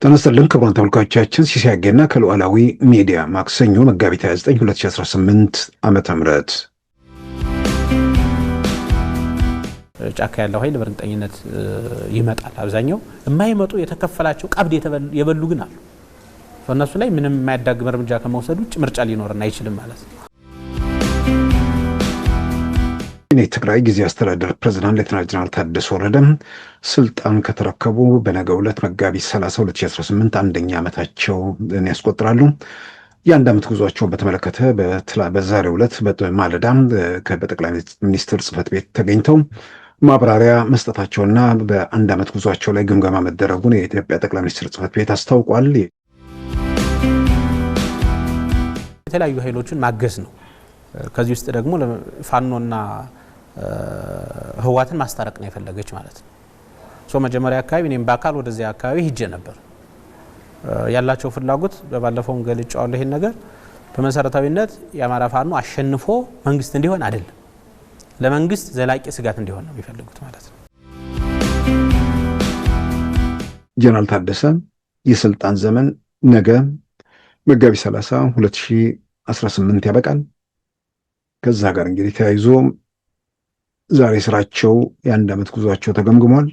ተነስተልን ክቡራን ተመልካቾቻችን ሲሳያጌና ከሉዓላዊ ሚዲያ ማክሰኞ መጋቢት 29 2018 ዓመተ ምህረት ጫካ ያለው ኃይል በእርግጠኝነት ይመጣል። አብዛኛው የማይመጡ የተከፈላቸው ቀብድ የበሉ ግን አሉ። እነሱ ላይ ምንም የማያዳግም እርምጃ ከመውሰድ ውጭ ምርጫ ሊኖርና አይችልም ማለት ነው። የትግራይ ጊዜያዊ አስተዳደር ፕሬዝዳንት ሌተናል ጀነራል ታደሰ ወረደ ስልጣን ከተረከቡ በነገው ዕለት መጋቢት 30 2018 አንደኛ ዓመታቸው ያስቆጥራሉ። የአንድ ዓመት ጉዟቸውን በተመለከተ በዛሬው ዕለት በማለዳ በጠቅላይ ሚኒስትር ጽህፈት ቤት ተገኝተው ማብራሪያ መስጠታቸውና በአንድ ዓመት ጉዟቸው ላይ ግምገማ መደረጉን የኢትዮጵያ ጠቅላይ ሚኒስትር ጽህፈት ቤት አስታውቋል። የተለያዩ ኃይሎችን ማገዝ ነው። ከዚህ ውስጥ ደግሞ ፋኖና ህዋትን ማስታረቅ ነው የፈለገች ማለት ነው። መጀመሪያ አካባቢ እኔም በአካል ወደዚያ አካባቢ ሄጄ ነበር። ያላቸው ፍላጎት በባለፈው ገልጫዋለሁ። ይሄን ነገር በመሰረታዊነት የአማራ ፋኖ አሸንፎ መንግስት እንዲሆን አይደለም፣ ለመንግስት ዘላቂ ስጋት እንዲሆን ነው የሚፈልጉት ማለት ነው። ጀነራል ታደሰ የስልጣን ዘመን ነገ መጋቢት 30 2018 ያበቃል። ከዛ ጋር እንግዲህ ተያይዞ ዛሬ ስራቸው የአንድ ዓመት ጉዟቸው ተገምግሟል።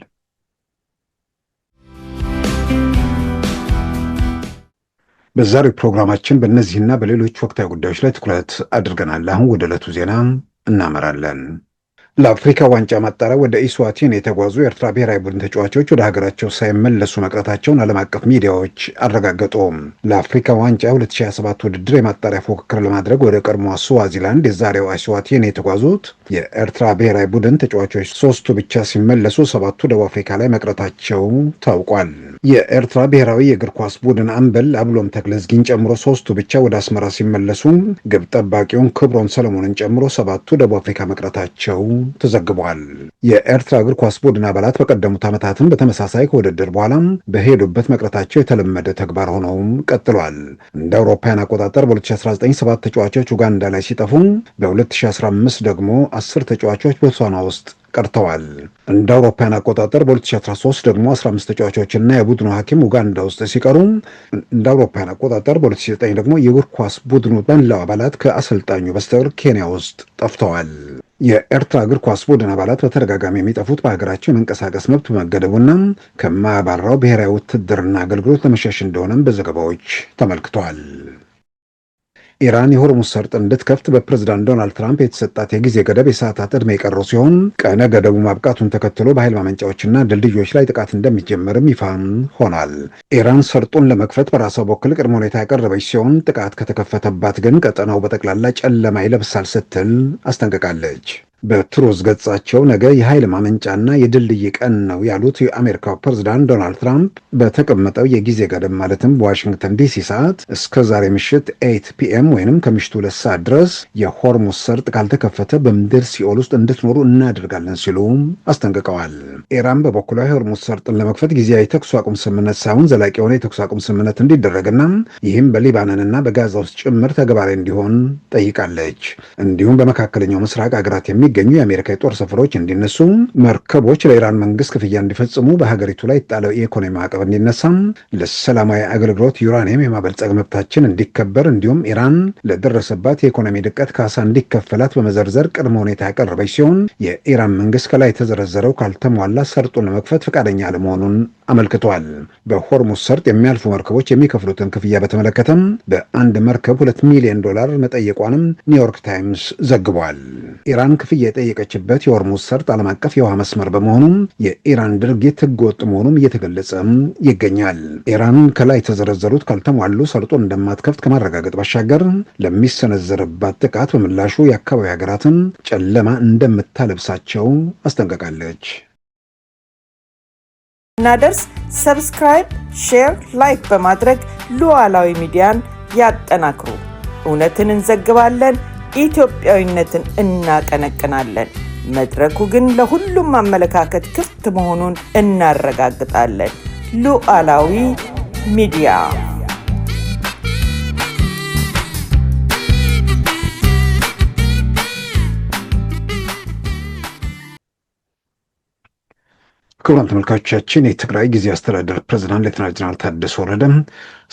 በዛሬው ፕሮግራማችን በእነዚህና በሌሎች ወቅታዊ ጉዳዮች ላይ ትኩረት አድርገናል። አሁን ወደ ዕለቱ ዜና እናመራለን። ለአፍሪካ ዋንጫ ማጣሪያ ወደ ኢስዋቲኒ የተጓዙ የኤርትራ ብሔራዊ ቡድን ተጫዋቾች ወደ ሀገራቸው ሳይመለሱ መቅረታቸውን ዓለም አቀፍ ሚዲያዎች አረጋገጡ። ለአፍሪካ ዋንጫ 2027 ውድድር የማጣሪያ ፉክክር ለማድረግ ወደ ቀድሞዋ ስዋዚላንድ የዛሬው ኢስዋቲኒ የተጓዙት የኤርትራ ብሔራዊ ቡድን ተጫዋቾች 3ቱ ብቻ ሲመለሱ 7ቱ ደቡብ አፍሪካ ላይ መቅረታቸው ታውቋል። የኤርትራ ብሔራዊ የእግር ኳስ ቡድን አምበል አብሎም ተክለዝጊን ጨምሮ 3ቱ ብቻ ወደ አስመራ ሲመለሱ ግብ ጠባቂውን ክብሮን ሰለሞንን ጨምሮ 7ቱ ደቡብ አፍሪካ መቅረታቸው ተዘግቧል። የኤርትራ እግር ኳስ ቡድን አባላት በቀደሙት ዓመታትም በተመሳሳይ ከውድድር በኋላ በሄዱበት መቅረታቸው የተለመደ ተግባር ሆነውም ቀጥሏል። እንደ አውሮፓውያን አቆጣጠር በ2019 7 ተጫዋቾች ኡጋንዳ ላይ ሲጠፉ በ2015 ደግሞ 10 ተጫዋቾች ቦትስዋና ውስጥ ቀርተዋል። እንደ አውሮፓውያን አቆጣጠር በ2013 ደግሞ 15 ተጫዋቾችና የቡድኑ ሐኪም ኡጋንዳ ውስጥ ሲቀሩ እንደ አውሮፓውያን አቆጣጠር በ2009 ደግሞ የእግር ኳስ ቡድኑ መላው አባላት ከአሰልጣኙ በስተቀር ኬንያ ውስጥ ጠፍተዋል። የኤርትራ እግር ኳስ ቡድን አባላት በተደጋጋሚ የሚጠፉት በሀገራቸው የመንቀሳቀስ መብት መገደቡና ከማያባራው ብሔራዊ ውትድርና አገልግሎት ለመሸሽ እንደሆነም በዘገባዎች ተመልክቷል። ኢራን የሆርሙዝ ሰርጥ እንድትከፍት በፕሬዝዳንት ዶናልድ ትራምፕ የተሰጣት የጊዜ ገደብ የሰዓታት ዕድሜ የቀረው ሲሆን ቀነ ገደቡ ማብቃቱን ተከትሎ በኃይል ማመንጫዎችና ድልድዮች ላይ ጥቃት እንደሚጀመርም ይፋ ሆኗል። ኢራን ሰርጡን ለመክፈት በራሷ በኩል ቅድመ ሁኔታ ያቀረበች ሲሆን ጥቃት ከተከፈተባት ግን ቀጠናው በጠቅላላ ጨለማ ይለብሳል ስትል አስጠንቅቃለች። በትሩዝ ገጻቸው ነገ የኃይል ማመንጫና የድልድይ ቀን ነው ያሉት የአሜሪካው ፕሬዝዳንት ዶናልድ ትራምፕ በተቀመጠው የጊዜ ገደብ ማለትም በዋሽንግተን ዲሲ ሰዓት እስከ ዛሬ ምሽት 8 ፒኤም ወይንም ከምሽቱ 2 ሰዓት ድረስ የሆርሙዝ ሰርጥ ካልተከፈተ በምድር ሲኦል ውስጥ እንድትኖሩ እናደርጋለን ሲሉ አስጠንቅቀዋል። ኢራን በበኩሏ የሆርሙዝ ሰርጥን ለመክፈት ጊዜያዊ የተኩስ አቁም ስምምነት ሳይሆን ዘላቂ የሆነ የተኩስ አቁም ስምምነት እንዲደረግና ይህም በሊባኖንና በጋዛ ውስጥ ጭምር ተግባራዊ እንዲሆን ጠይቃለች። እንዲሁም በመካከለኛው ምስራቅ ሀገራት የሚገኙ የአሜሪካ የጦር ሰፈሮች እንዲነሱ፣ መርከቦች ለኢራን መንግስት ክፍያ እንዲፈጽሙ፣ በሀገሪቱ ላይ የጣለው የኢኮኖሚ ማዕቀብ እንዲነሳ፣ ለሰላማዊ አገልግሎት ዩራኒየም የማበልጸግ መብታችን እንዲከበር እንዲሁም ኢራን ለደረሰባት የኢኮኖሚ ድቀት ካሳ እንዲከፈላት በመዘርዘር ቅድመ ሁኔታ ያቀረበች ሲሆን የኢራን መንግስት ከላይ የተዘረዘረው ካልተሟላ ሰርጡን ለመክፈት ፈቃደኛ አለመሆኑን አመልክቷል። በሆርሙዝ ሰርጥ የሚያልፉ መርከቦች የሚከፍሉትን ክፍያ በተመለከተም በአንድ መርከብ $2 ሚሊዮን መጠየቋንም ኒውዮርክ ታይምስ ዘግቧል። ኢራን ክፍያ የጠየቀችበት የሆርሙዝ ሰርጥ ዓለም አቀፍ የውሃ መስመር በመሆኑም የኢራን ድርጊት ህገወጥ መሆኑም እየተገለጸም ይገኛል። ኢራን ከላይ የተዘረዘሩት ካልተሟሉ ሰርጡን እንደማትከፍት ከማረጋገጥ ባሻገር ለሚሰነዘርባት ጥቃት በምላሹ የአካባቢ ሀገራትን ጨለማ እንደምታለብሳቸው አስጠንቀቃለች። እናደርስ ሰብስክራይብ፣ ሼር፣ ላይክ በማድረግ ሉዓላዊ ሚዲያን ያጠናክሩ። እውነትን እንዘግባለን፣ ኢትዮጵያዊነትን እናቀነቅናለን። መድረኩ ግን ለሁሉም አመለካከት ክፍት መሆኑን እናረጋግጣለን። ሉዓላዊ ሚዲያ። ክቡራን ተመልካቾቻችን የትግራይ ጊዜያዊ አስተዳደር ፕሬዝዳንት ሌተናል ጀነራል ታደሰ ወረደ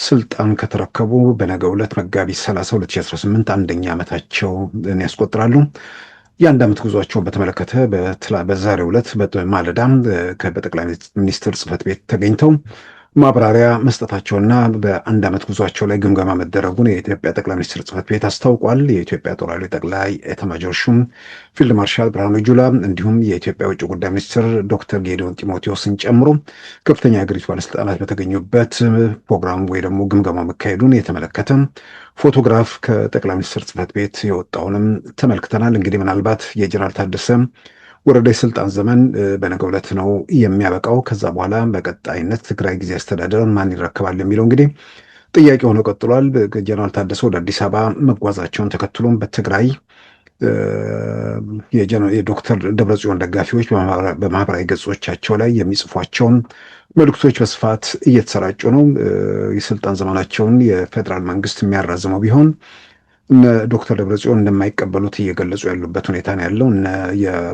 ስልጣን ከተረከቡ በነገው ዕለት መጋቢት 30 2018 አንደኛ ዓመታቸውን ያስቆጥራሉ። የአንድ ዓመት ጉዟቸውን በተመለከተ በዛሬው ዕለት ማለዳ በጠቅላይ ሚኒስትር ጽህፈት ቤት ተገኝተው ማብራሪያ መስጠታቸውና በአንድ ዓመት ጉዟቸው ላይ ግምገማ መደረጉን የኢትዮጵያ ጠቅላይ ሚኒስትር ጽህፈት ቤት አስታውቋል። የኢትዮጵያ ጦር ኃይሎች ጠቅላይ ኤታማዦር ሹም ፊልድ ማርሻል ብርሃኑ ጁላ እንዲሁም የኢትዮጵያ ውጭ ጉዳይ ሚኒስትር ዶክተር ጌዲዮን ጢሞቴዎስን ጨምሮ ከፍተኛ የሀገሪቱ ባለስልጣናት በተገኙበት ፕሮግራም ወይ ደግሞ ግምገማ መካሄዱን የተመለከተ ፎቶግራፍ ከጠቅላይ ሚኒስትር ጽህፈት ቤት የወጣውንም ተመልክተናል። እንግዲህ ምናልባት የጀነራል ታደሰ ወረደ የስልጣን ዘመን በነገው ዕለት ነው የሚያበቃው። ከዛ በኋላ በቀጣይነት ትግራይ ጊዜያዊ አስተዳደርን ማን ይረከባል የሚለው እንግዲህ ጥያቄ ሆኖ ቀጥሏል። ጀነራል ታደሰ ወደ አዲስ አበባ መጓዛቸውን ተከትሎም በትግራይ የዶክተር ደብረጽዮን ደጋፊዎች በማህበራዊ ገጾቻቸው ላይ የሚጽፏቸውን መልእክቶች በስፋት እየተሰራጩ ነው። የስልጣን ዘመናቸውን የፌዴራል መንግስት የሚያራዝመው ቢሆን እነ ዶክተር ደብረጽዮን እንደማይቀበሉት እየገለጹ ያሉበት ሁኔታ ነው ያለው።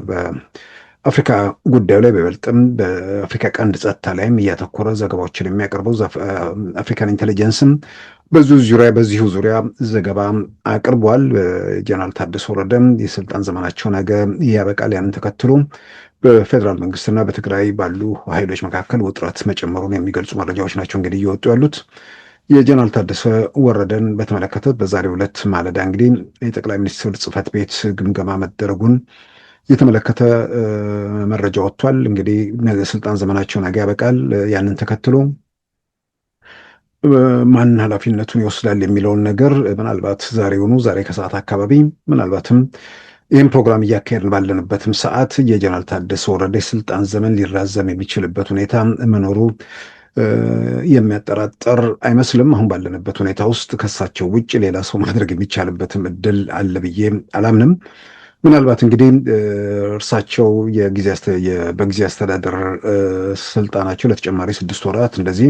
በአፍሪካ ጉዳዩ ላይ በይበልጥም በአፍሪካ ቀንድ ጸጥታ ላይም እያተኮረ ዘገባዎችን የሚያቀርበው አፍሪካን ኢንቴሊጀንስም በዚሁ ዙሪያ ዘገባ አቅርቧል። ጀነራል ታደሰ ወረደም የስልጣን ዘመናቸው ነገ ያበቃል። ያንን ተከትሎ በፌዴራል መንግስትና በትግራይ ባሉ ኃይሎች መካከል ውጥረት መጨመሩን የሚገልጹ መረጃዎች ናቸው እንግዲህ እየወጡ ያሉት። የጀነራል ታደሰ ወረደን በተመለከተ በዛሬው ዕለት ማለዳ እንግዲህ የጠቅላይ ሚኒስትር ጽህፈት ቤት ግምገማ መደረጉን የተመለከተ መረጃ ወጥቷል። እንግዲህ ስልጣን ዘመናቸው ነገ ያበቃል። ያንን ተከትሎ ማን ኃላፊነቱን ይወስዳል የሚለውን ነገር ምናልባት ዛሬ ከሰዓት አካባቢ ምናልባትም ይህም ፕሮግራም እያካሄድን ባለንበትም ሰዓት የጀነራል ታደሰ ወረደ የስልጣን ዘመን ሊራዘም የሚችልበት ሁኔታ መኖሩ የሚያጠራጥር አይመስልም። አሁን ባለንበት ሁኔታ ውስጥ ከሳቸው ውጭ ሌላ ሰው ማድረግ የሚቻልበትም እድል አለ ብዬ አላምንም። ምናልባት እንግዲህ እርሳቸው በጊዜ አስተዳደር ስልጣናቸው ለተጨማሪ 6 ወራት እንደዚህ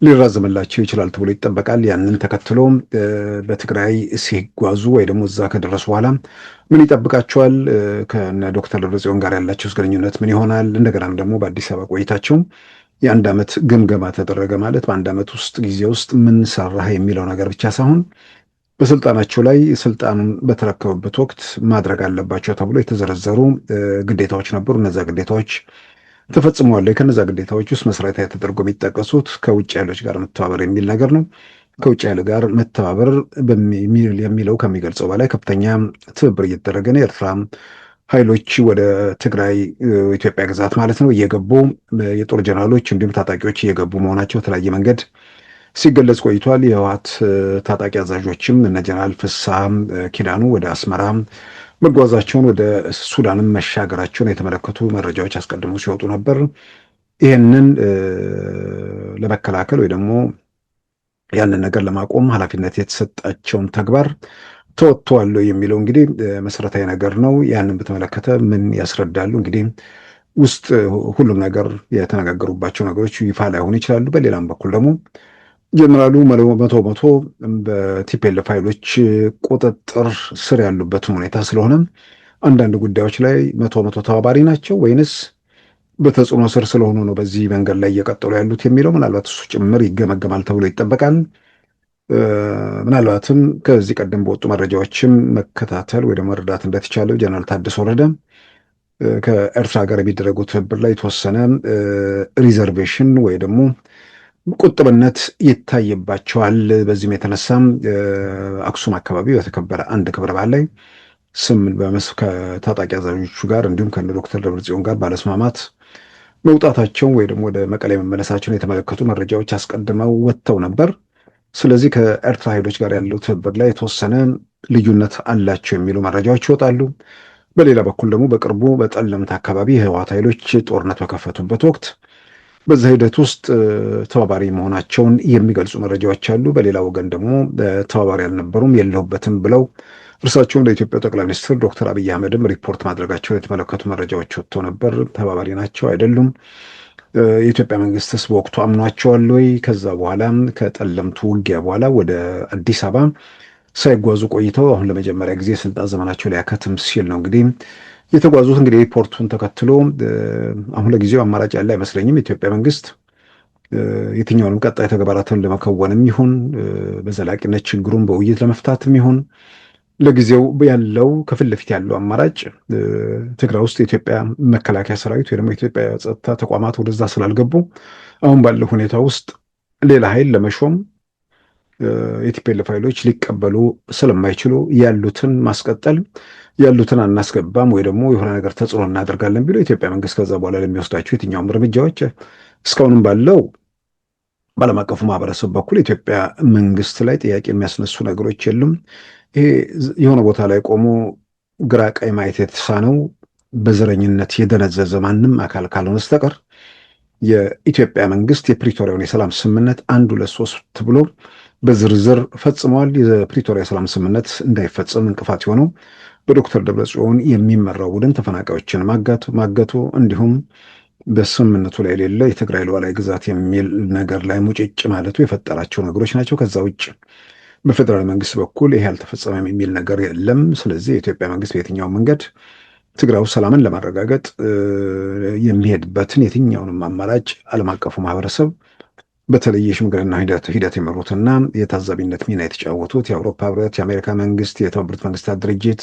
ሊራዘምላቸው ይችላል ተብሎ ይጠበቃል። ያንን ተከትሎ በትግራይ ሲጓዙ ወይ ደግሞ እዛ ከደረሱ በኋላ ምን ይጠብቃቸዋል? ከነ ዶክተር ደብረጽዮን ጋር ያላቸው ግንኙነት ምን ይሆናል? እንደገናም ደግሞ በአዲስ አበባ ቆይታቸው የአንድ ዓመት ግምገማ ተደረገ ማለት በአንድ ዓመት ውስጥ ጊዜ ውስጥ ምን ሰራህ የሚለው ነገር ብቻ ሳይሆን በስልጣናቸው ላይ ስልጣኑን በተረከቡበት ወቅት ማድረግ አለባቸው ተብሎ የተዘረዘሩ ግዴታዎች ነበሩ። እነዛ ግዴታዎች ተፈጽመዋል። ከነዛ ግዴታዎች ውስጥ መሰረታዊ ተደርጎ የሚጠቀሱት ከውጭ ኃይሎች ጋር መተባበር የሚል ነገር ነው። ከውጭ ኃይል ጋር መተባበር የሚለው ከሚገልጸው በላይ ከፍተኛ ትብብር እየተደረገ ነው። የኤርትራ ኃይሎች ወደ ትግራይ ኢትዮጵያ ግዛት ማለት ነው እየገቡ የጦር ጀነራሎች እንዲሁም ታጣቂዎች እየገቡ መሆናቸው በተለያየ መንገድ ሲገለጽ ቆይቷል። የህወሓት ታጣቂ አዛዦችም እነ ጀነራል ፍስሐ ኪዳኑ ወደ አስመራ መጓዛቸውን ወደ ሱዳንም መሻገራቸውን የተመለከቱ መረጃዎች አስቀድሞ ሲወጡ ነበር። ይህንን ለመከላከል ወይ ደግሞ ያንን ነገር ለማቆም ኃላፊነት የተሰጣቸውን ተግባር ተወጥተዋል የሚለው እንግዲህ መሰረታዊ ነገር ነው። ያንን በተመለከተ ምን ያስረዳሉ? እንግዲህ ውስጥ ሁሉም ነገር የተነጋገሩባቸው ነገሮች ይፋ ላይሆኑ ይችላሉ። በሌላም በኩል ደግሞ ጀነራሉ መቶ በቲፒኤልኤፍ ኃይሎች ቁጥጥር ስር ያሉበትም ሁኔታ ስለሆነ አንዳንድ ጉዳዮች ላይ መቶ ተባባሪ ናቸው ወይንስ በተጽዕኖ ስር ስለሆኑ ነው በዚህ መንገድ ላይ እየቀጠሉ ያሉት የሚለው ምናልባት እሱ ጭምር ይገመገማል ተብሎ ይጠበቃል። ምናልባትም ከዚህ ቀደም በወጡ መረጃዎችም መከታተል ወይ ደግሞ መረዳት እንደተቻለው ጀነራል ታደሰ ወረደ ከኤርትራ ጋር የሚደረጉ ትብብር ላይ የተወሰነ ሪዘርቬሽን ወይ ደግሞ ቁጥብነት ይታይባቸዋል። በዚህም የተነሳም አክሱም አካባቢ በተከበረ አንድ ክብረ በዓል ላይ ከታጣቂ አዛዦቹ ጋር እንዲሁም ከነ ዶክተር ደብረጽዮን ጋር ባለስማማት መውጣታቸውን ወይ ደግሞ ወደ መቀሌ መመለሳቸውን የተመለከቱ መረጃዎች አስቀድመው ወጥተው ነበር። ስለዚህ ከኤርትራ ኃይሎች ጋር ያለው ትብብር ላይ የተወሰነ ልዩነት አላቸው የሚሉ መረጃዎች ይወጣሉ። በሌላ በኩል ደግሞ በቅርቡ በጠለምት አካባቢ የህወሓት ኃይሎች ጦርነት በከፈቱበት ወቅት በዛ ሂደት ውስጥ ተባባሪ መሆናቸውን የሚገልጹ መረጃዎች አሉ። በሌላ ወገን ደግሞ ተባባሪ አልነበሩም የለሁበትም ብለው እርሳቸውን ለኢትዮጵያ ጠቅላይ ሚኒስትር ዶክተር አብይ አህመድም ሪፖርት ማድረጋቸውን የተመለከቱ መረጃዎች ወጥተው ነበር። ተባባሪ ናቸው አይደሉም? የኢትዮጵያ መንግስትስ በወቅቱ አምኗቸዋል ወይ? ከዛ በኋላ ከጠለምቱ ውጊያ በኋላ ወደ አዲስ አበባ ሳይጓዙ ቆይተው አሁን ለመጀመሪያ ጊዜ ስልጣን ዘመናቸው ሊያከትም ሲል ነው እንግዲህ የተጓዙት። እንግዲህ ሪፖርቱን ተከትሎ አሁን ለጊዜው አማራጭ ያለ አይመስለኝም። የኢትዮጵያ መንግስት የትኛውንም ቀጣይ ተግባራትን ለመከወንም ይሁን በዘላቂነት ችግሩን በውይይት ለመፍታትም ይሁን ለጊዜው ያለው ከፊት ለፊት ያለው አማራጭ ትግራይ ውስጥ የኢትዮጵያ መከላከያ ሰራዊት ወይ ደግሞ የኢትዮጵያ ጸጥታ ተቋማት ወደዛ ስላልገቡ አሁን ባለው ሁኔታ ውስጥ ሌላ ኃይል ለመሾም የቲፒኤልኤፍ ኃይሎች ሊቀበሉ ስለማይችሉ ያሉትን ማስቀጠል፣ ያሉትን አናስገባም ወይ ደግሞ የሆነ ነገር ተጽዕኖ እናደርጋለን ቢሉ የኢትዮጵያ መንግስት ከዛ በኋላ ለሚወስዳቸው የትኛውም እርምጃዎች እስካሁንም ባለው በዓለም አቀፉ ማህበረሰብ በኩል የኢትዮጵያ መንግስት ላይ ጥያቄ የሚያስነሱ ነገሮች የሉም። ይሄ የሆነ ቦታ ላይ ቆሞ ግራ ቀኝ ማየት የተሳነው በዘረኝነት የደነዘዘ ማንም አካል ካልሆነ በስተቀር የኢትዮጵያ መንግስት የፕሪቶሪያውን የሰላም ስምምነት 1 2 3 ብሎ በዝርዝር ፈጽመዋል። የፕሪቶሪያ የሰላም ስምምነት እንዳይፈጸም እንቅፋት የሆነው በዶክተር ደብረጽዮን የሚመራው ቡድን ተፈናቃዮችን ማገቱ እንዲሁም በስምምነቱ ላይ የሌለ የትግራይ ሉዓላዊ ግዛት የሚል ነገር ላይ ሙጭጭ ማለቱ የፈጠራቸው ነገሮች ናቸው። ከዛ ውጭ በፌዴራል መንግስት በኩል ይሄ አልተፈጸመም የሚል ነገር የለም። ስለዚህ የኢትዮጵያ መንግስት በየትኛው መንገድ ትግራይ ውስጥ ሰላምን ለማረጋገጥ የሚሄድበትን የትኛውንም አማራጭ ዓለም አቀፉ ማህበረሰብ በተለይ የሽምግልና ሂደት የመሩትና የታዛቢነት ሚና የተጫወቱት የአውሮፓ ህብረት፣ የአሜሪካ መንግስት፣ የተባበሩት መንግስታት ድርጅት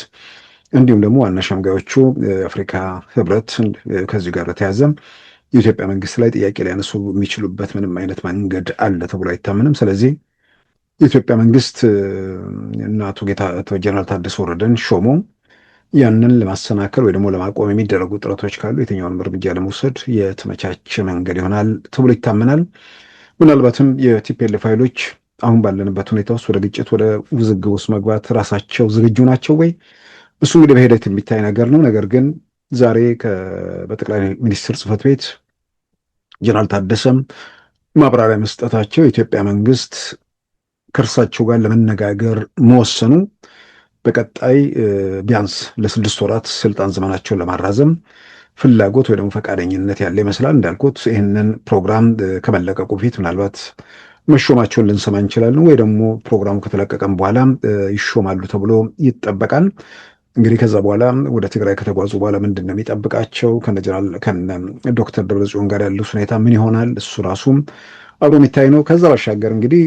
እንዲሁም ደግሞ ዋና ሸምጋዮቹ የአፍሪካ ህብረት ከዚሁ ጋር በተያያዘ የኢትዮጵያ መንግስት ላይ ጥያቄ ሊያነሱ የሚችሉበት ምንም አይነት መንገድ አለ ተብሎ አይታምንም። ስለዚህ የኢትዮጵያ መንግስት እና አቶ ጀነራል ታደሰ ወረደን ሾሞ ያንን ለማሰናከል ወይ ደግሞ ለማቆም የሚደረጉ ጥረቶች ካሉ የትኛውንም እርምጃ ለመውሰድ የተመቻቸ መንገድ ይሆናል ተብሎ ይታመናል። ምናልባትም የቲፒኤልኤፍ ኃይሎች አሁን ባለንበት ሁኔታ ውስጥ ወደ ግጭት ወደ ውዝግብ ውስጥ መግባት ራሳቸው ዝግጁ ናቸው ወይ? እሱ እንግዲህ በሂደት የሚታይ ነገር ነው። ነገር ግን ዛሬ በጠቅላይ ሚኒስትር ጽህፈት ቤት ጀነራል ታደሰም ማብራሪያ መስጠታቸው የኢትዮጵያ መንግስት ከእርሳቸው ጋር ለመነጋገር መወሰኑ በቀጣይ ቢያንስ ለ6 ወራት ስልጣን ዘመናቸውን ለማራዘም ፍላጎት ወይ ደግሞ ፈቃደኝነት ያለ ይመስላል። እንዳልኩት ይህንን ፕሮግራም ከመለቀቁ በፊት ምናልባት መሾማቸውን ልንሰማ እንችላለን፣ ወይ ደግሞ ፕሮግራሙ ከተለቀቀም በኋላ ይሾማሉ ተብሎ ይጠበቃል። እንግዲህ ከዛ በኋላ ወደ ትግራይ ከተጓዙ በኋላ ምንድን ነው የሚጠብቃቸው? ከነ ዶክተር ደብረጽዮን ጋር ያለው ሁኔታ ምን ይሆናል? እሱ ራሱም አብሮ የሚታይ ነው። ከዛ ባሻገር እንግዲህ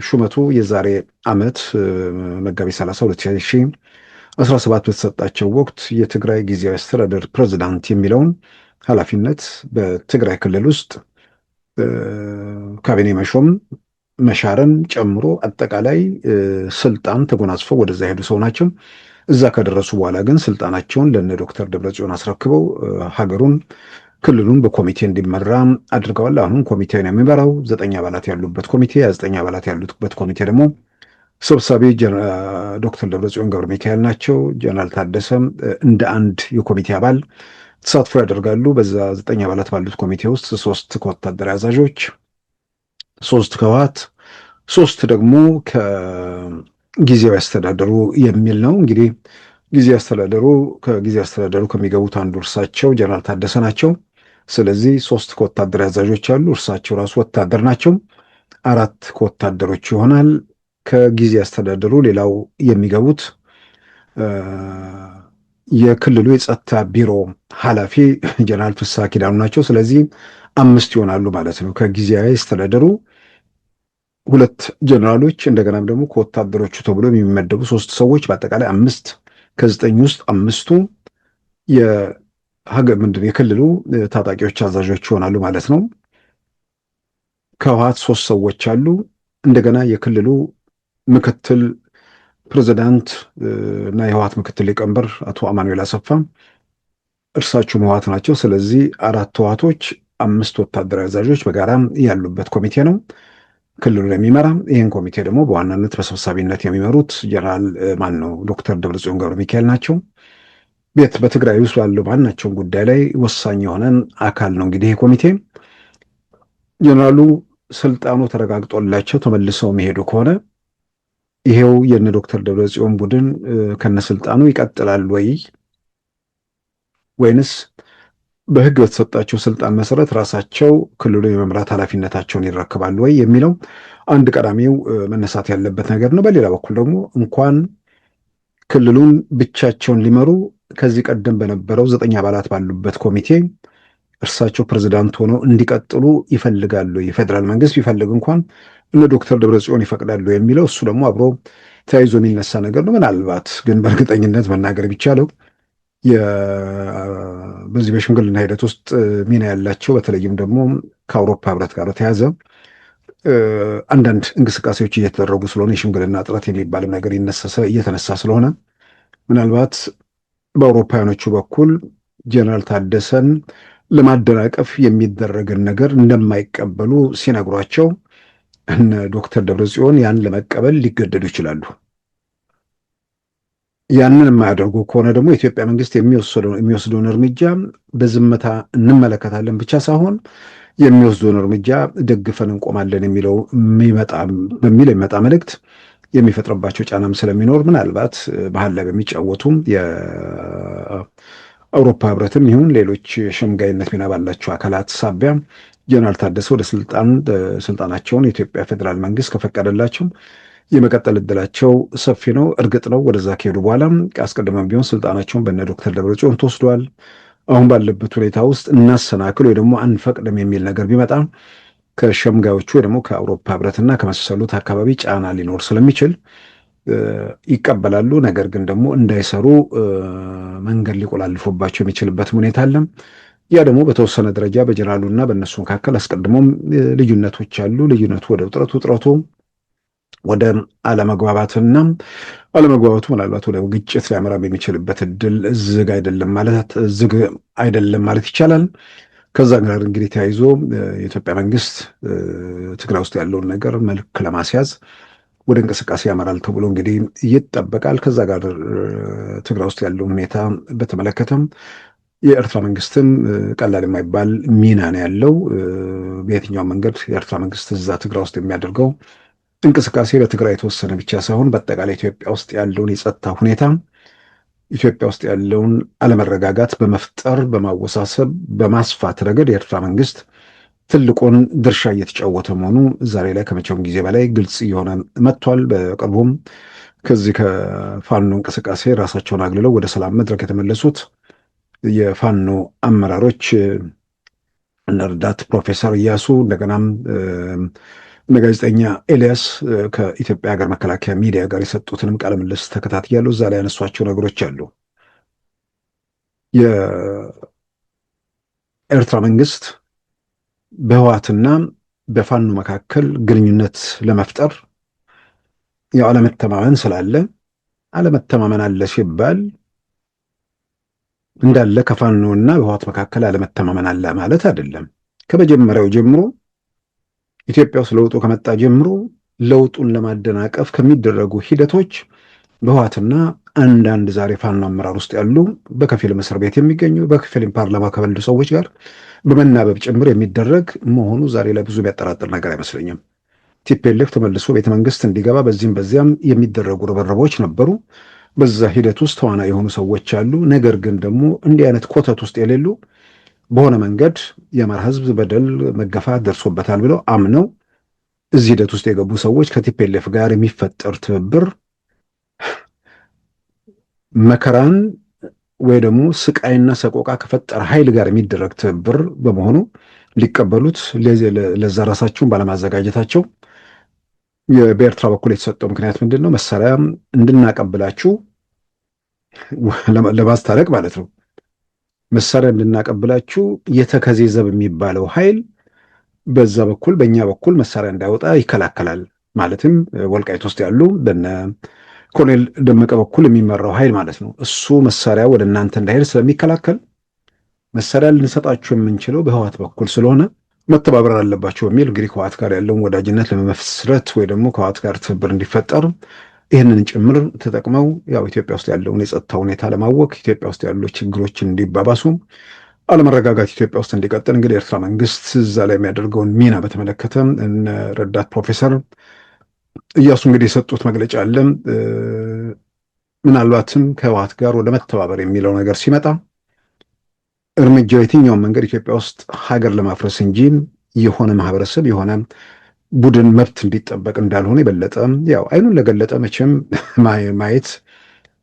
ሹመቱ የዛሬ ዓመት መጋቢት 30 2017 በተሰጣቸው ወቅት የትግራይ ጊዜያዊ አስተዳደር ፕሬዝዳንት የሚለውን ኃላፊነት በትግራይ ክልል ውስጥ ካቢኔ መሾም መሻርን ጨምሮ አጠቃላይ ስልጣን ተጎናጽፈው ወደዛ ሄዱ ሰው ናቸው። እዛ ከደረሱ በኋላ ግን ስልጣናቸውን ለነ ዶክተር ደብረጽዮን አስረክበው ሀገሩን ክልሉን በኮሚቴ እንዲመራ አድርገዋል። አሁን ኮሚቴውን የሚመራው 9 አባላት ያሉበት ኮሚቴ፣ 9 አባላት ያሉበት ኮሚቴ ደግሞ ሰብሳቢ ዶክተር ደብረጽዮን ገብረ ሚካኤል ናቸው። ጀነራል ታደሰም እንደ አንድ የኮሚቴ አባል ተሳትፎ ያደርጋሉ። በዛ 9 አባላት ባሉት ኮሚቴ ውስጥ 3 ከወታደራዊ አዛዦች፣ 3 ከህወሓት፣ 3 ደግሞ ከጊዜያዊ አስተዳደሩ የሚል ነው። እንግዲህ ከጊዜያዊ አስተዳደሩ ከሚገቡት አንዱ እርሳቸው ጀነራል ታደሰ ናቸው። ስለዚህ 3 ከወታደራዊ አዛዦች አሉ። እርሳቸው ራሱ ወታደር ናቸው። 4 ከወታደሮች ይሆናል። ከጊዜ አስተዳደሩ ሌላው የሚገቡት የክልሉ የጸጥታ ቢሮ ኃላፊ ጀነራል ፍስሐ ኪዳኑ ናቸው። ስለዚህ 5 ይሆናሉ ማለት ነው። ከጊዜያዊ አስተዳደሩ 2 ጀነራሎች እንደገናም ደግሞ ከወታደሮቹ ተብሎ የሚመደቡ 3 ሰዎች በአጠቃላይ 5 ከ9 ውስጥ 5ቱ የክልሉ ታጣቂዎች አዛዦች ይሆናሉ ማለት ነው። ከህወሓት 3 ሰዎች አሉ። እንደገና የክልሉ ምክትል ፕሬዚዳንት እና የህወሓት ምክትል ሊቀመንበር አቶ አማኑኤል አሰፋ እርሳቸው ህወሓት ናቸው። ስለዚህ 4 ህወሓቶች 5 ወታደራዊ አዛዦች በጋራ ያሉበት ኮሚቴ ነው ክልሉን የሚመራ። ይህን ኮሚቴ ደግሞ በዋናነት በሰብሳቢነት የሚመሩት ጀነራል ዶክተር ደብረጽዮን ገብረ ሚካኤል ናቸው። በትግራይ ውስጥ ባለው ማናቸውም ጉዳይ ላይ ወሳኝ የሆነ አካል ነው እንግዲህ ይህ ኮሚቴ። ጀነራሉ ስልጣኑ ተረጋግጦላቸው ተመልሰው የሚሄዱ ከሆነ ይሄው የነ ዶክተር ደብረጽዮን ቡድን ከነስልጣኑ ይቀጥላል ወይንስ በህግ በተሰጣቸው ስልጣን መሰረት ራሳቸው ክልሉ የመምራት ኃላፊነታቸውን ይረከባሉ የሚለው አንድ ቀዳሚው መነሳት ያለበት ነገር ነው። በሌላ በኩል ደግሞ እንኳን ክልሉን ብቻቸውን ሊመሩ ከዚህ ቀደም በነበረው 9 አባላት ባሉበት ኮሚቴ እርሳቸው ፕሬዝዳንት ሆነው እንዲቀጥሉ ይፈልጋሉ። የፌዴራል መንግስት ቢፈልግ እንኳን እነ ዶክተር ደብረጽዮን ይፈቅዳሉ የሚለው እሱ ደግሞ አብሮ ተያይዞ የሚነሳ ነገር ነው። ምናልባት ግን በእርግጠኝነት መናገር ቢቻለው በዚህ በሽምግልና ሂደት ውስጥ ሚና ያላቸው በተለይም ደግሞ ከአውሮፓ ህብረት ጋር ተያዘ አንዳንድ እንቅስቃሴዎች እየተደረጉ ስለሆነ የሽምግልና ጥረት የሚባልም ነገር እየተነሳ ስለሆነ ምናልባት በአውሮፓውያኖቹ በኩል ጀነራል ታደሰን ለማደናቀፍ የሚደረግን ነገር እንደማይቀበሉ ሲነግሯቸው እነ ዶክተር ደብረጽዮን ያን ለመቀበል ሊገደዱ ይችላሉ። ያንን የማያደርጉ ከሆነ ደግሞ የኢትዮጵያ መንግስት የሚወስደውን እርምጃ በዝምታ እንመለከታለን ብቻ ሳይሆን የሚወስደውን እርምጃ ደግፈን እንቆማለን በሚል የሚመጣ መልእክት የሚፈጥርባቸው ጫናም ስለሚኖር ምናልባት ባህል ላይ በሚጫወቱም የአውሮፓ ህብረትም ይሁን ሌሎች ሸምጋይነት ሚና ባላቸው አካላት ሳቢያ ጀነራል ታደሰ ወደ ስልጣናቸውን የኢትዮጵያ ፌዴራል መንግስት ከፈቀደላቸው የመቀጠል እድላቸው ሰፊ ነው። እርግጥ ነው ወደዛ ከሄዱ በኋላ አስቀድመን ቢሆን ስልጣናቸውን በእነ ዶክተር ደብረጽዮን ተወስዷል። አሁን ባለበት ሁኔታ ውስጥ እናሰናክል ወይ ደግሞ አንፈቅድም የሚል ነገር ቢመጣ ከሸምጋዮቹ ወይ ደግሞ ከአውሮፓ ህብረትና ከመሰሉት አካባቢ ጫና ሊኖር ስለሚችል ይቀበላሉ። ነገር ግን ደግሞ እንዳይሰሩ መንገድ ሊቆላልፎባቸው የሚችልበት ሁኔታ አለ። ያ ደግሞ በተወሰነ ደረጃ በጀነራሉና በእነሱ መካከል አስቀድሞም ልዩነቶች አሉ። ልዩነቱ ወደ ውጥረቱ ወደ አለመግባባትና አለመግባባቱ ምናልባት ወደ ግጭት ሊያመራ የሚችልበት እድል ዝግ አይደለም ማለት ይቻላል። ከዛ ጋር እንግዲህ ተያይዞ የኢትዮጵያ መንግስት ትግራይ ውስጥ ያለውን ነገር መልክ ለማስያዝ ወደ እንቅስቃሴ ያመራል ተብሎ እንግዲህ ይጠበቃል። ከዛ ጋር ትግራይ ውስጥ ያለውን ሁኔታ በተመለከተም የኤርትራ መንግስትም ቀላል የማይባል ሚና ነው ያለው። በየትኛው መንገድ የኤርትራ መንግስት እዛ ትግራይ ውስጥ የሚያደርገው እንቅስቃሴ በትግራይ የተወሰነ ብቻ ሳይሆን በአጠቃላይ ኢትዮጵያ ውስጥ ያለውን የጸጥታ ሁኔታ ኢትዮጵያ ውስጥ ያለውን አለመረጋጋት በመፍጠር በማወሳሰብ በማስፋት ረገድ የኤርትራ መንግስት ትልቁን ድርሻ እየተጫወተ መሆኑ ዛሬ ላይ ከመቼውም ጊዜ በላይ ግልጽ እየሆነ መጥቷል። በቅርቡም ከዚህ ከፋኖ እንቅስቃሴ ራሳቸውን አግልለው ወደ ሰላም መድረክ የተመለሱት የፋኖ አመራሮች እነ ረዳት ፕሮፌሰር እያሱ እንደገናም እነ ጋዜጠኛ ኤልያስ ከኢትዮጵያ ሀገር መከላከያ ሚዲያ ጋር የሰጡትንም ቃለ ምልልስ ተከታትያለሁ። እዛ ላይ ያነሷቸው ነገሮች አሉ። የኤርትራ መንግስት በህወሓትና በፋኖ መካከል ግንኙነት ለመፍጠር ያው አለመተማመን ስላለ አለመተማመን አለ ሲባል እንዳለ ከፋኖና በህወሓት መካከል አለመተማመን አለ ማለት አይደለም። ከመጀመሪያው ጀምሮ ኢትዮጵያ ውስጥ ለውጡ ከመጣ ጀምሮ ለውጡን ለማደናቀፍ ከሚደረጉ ሂደቶች በህወሓትና አንዳንድ ዛሬ ፋኖ አመራር ውስጥ ያሉ በከፊል እስር ቤት የሚገኙ በከፊል ፓርላማ ከበሉ ሰዎች ጋር በመናበብ ጭምር የሚደረግ መሆኑ ዛሬ ላይ ብዙ የሚያጠራጥር ነገር አይመስለኝም። ቲፒኤልኤፍ ተመልሶ ቤተ መንግስት እንዲገባ በዚህም በዚያም የሚደረጉ ርብርቦች ነበሩ። በዛ ሂደት ውስጥ ተዋናይ የሆኑ ሰዎች አሉ። ነገር ግን ደግሞ እንዲህ አይነት ኮተት ውስጥ የሌሉ በሆነ መንገድ የአማራ ህዝብ በደል መገፋት ደርሶበታል ብለው አምነው እዚህ ሂደት ውስጥ የገቡ ሰዎች ከቲፒኤልኤፍ ጋር የሚፈጠር ትብብር መከራን ወይ ደግሞ ስቃይና ሰቆቃ ከፈጠረ ኃይል ጋር የሚደረግ ትብብር በመሆኑ ሊቀበሉት ለዛ ራሳቸውን ባለማዘጋጀታቸው በኤርትራ በኩል የተሰጠው ምክንያት ምንድን ነው? መሳሪያ እንድናቀብላችሁ ለማስታረቅ ማለት ነው። መሳሪያ እንድናቀብላችሁ የተከዜ ዘብ የሚባለው ኃይል በዛ በኩል በእኛ በኩል መሳሪያ እንዳይወጣ ይከላከላል። ማለትም ወልቃይት ውስጥ ያሉ በነ ኮሎኔል ደመቀ በኩል የሚመራው ኃይል ማለት ነው። እሱ መሳሪያ ወደ እናንተ እንዳይሄድ ስለሚከላከል መሳሪያ ልንሰጣችሁ የምንችለው በህወሓት በኩል ስለሆነ መተባበር አለባቸው በሚል እንግዲህ ከህወሓት ጋር ያለውን ወዳጅነት ለመመስረት ወይ ደግሞ ከህወሓት ጋር ትብብር እንዲፈጠር ይህንን ጭምር ተጠቅመው ያው ኢትዮጵያ ውስጥ ያለውን የጸጥታ ሁኔታ ለማወክ ኢትዮጵያ ውስጥ ያሉ ችግሮችን እንዲባባሱ አለመረጋጋት ኢትዮጵያ ውስጥ እንዲቀጥል እንግዲህ የኤርትራ መንግስት እዛ ላይ የሚያደርገውን ሚና በተመለከተ ረዳት ፕሮፌሰር እያሱ እንግዲህ የሰጡት መግለጫ አለ። ምናልባትም ከህወሓት ጋር ወደ መተባበር የሚለው ነገር ሲመጣ እርምጃው የትኛውን መንገድ ኢትዮጵያ ውስጥ ሀገር ለማፍረስ እንጂ የሆነ ማህበረሰብ የሆነ ቡድን መብት እንዲጠበቅ እንዳልሆነ የበለጠ ያው አይኑን ለገለጠ መቼም ማየት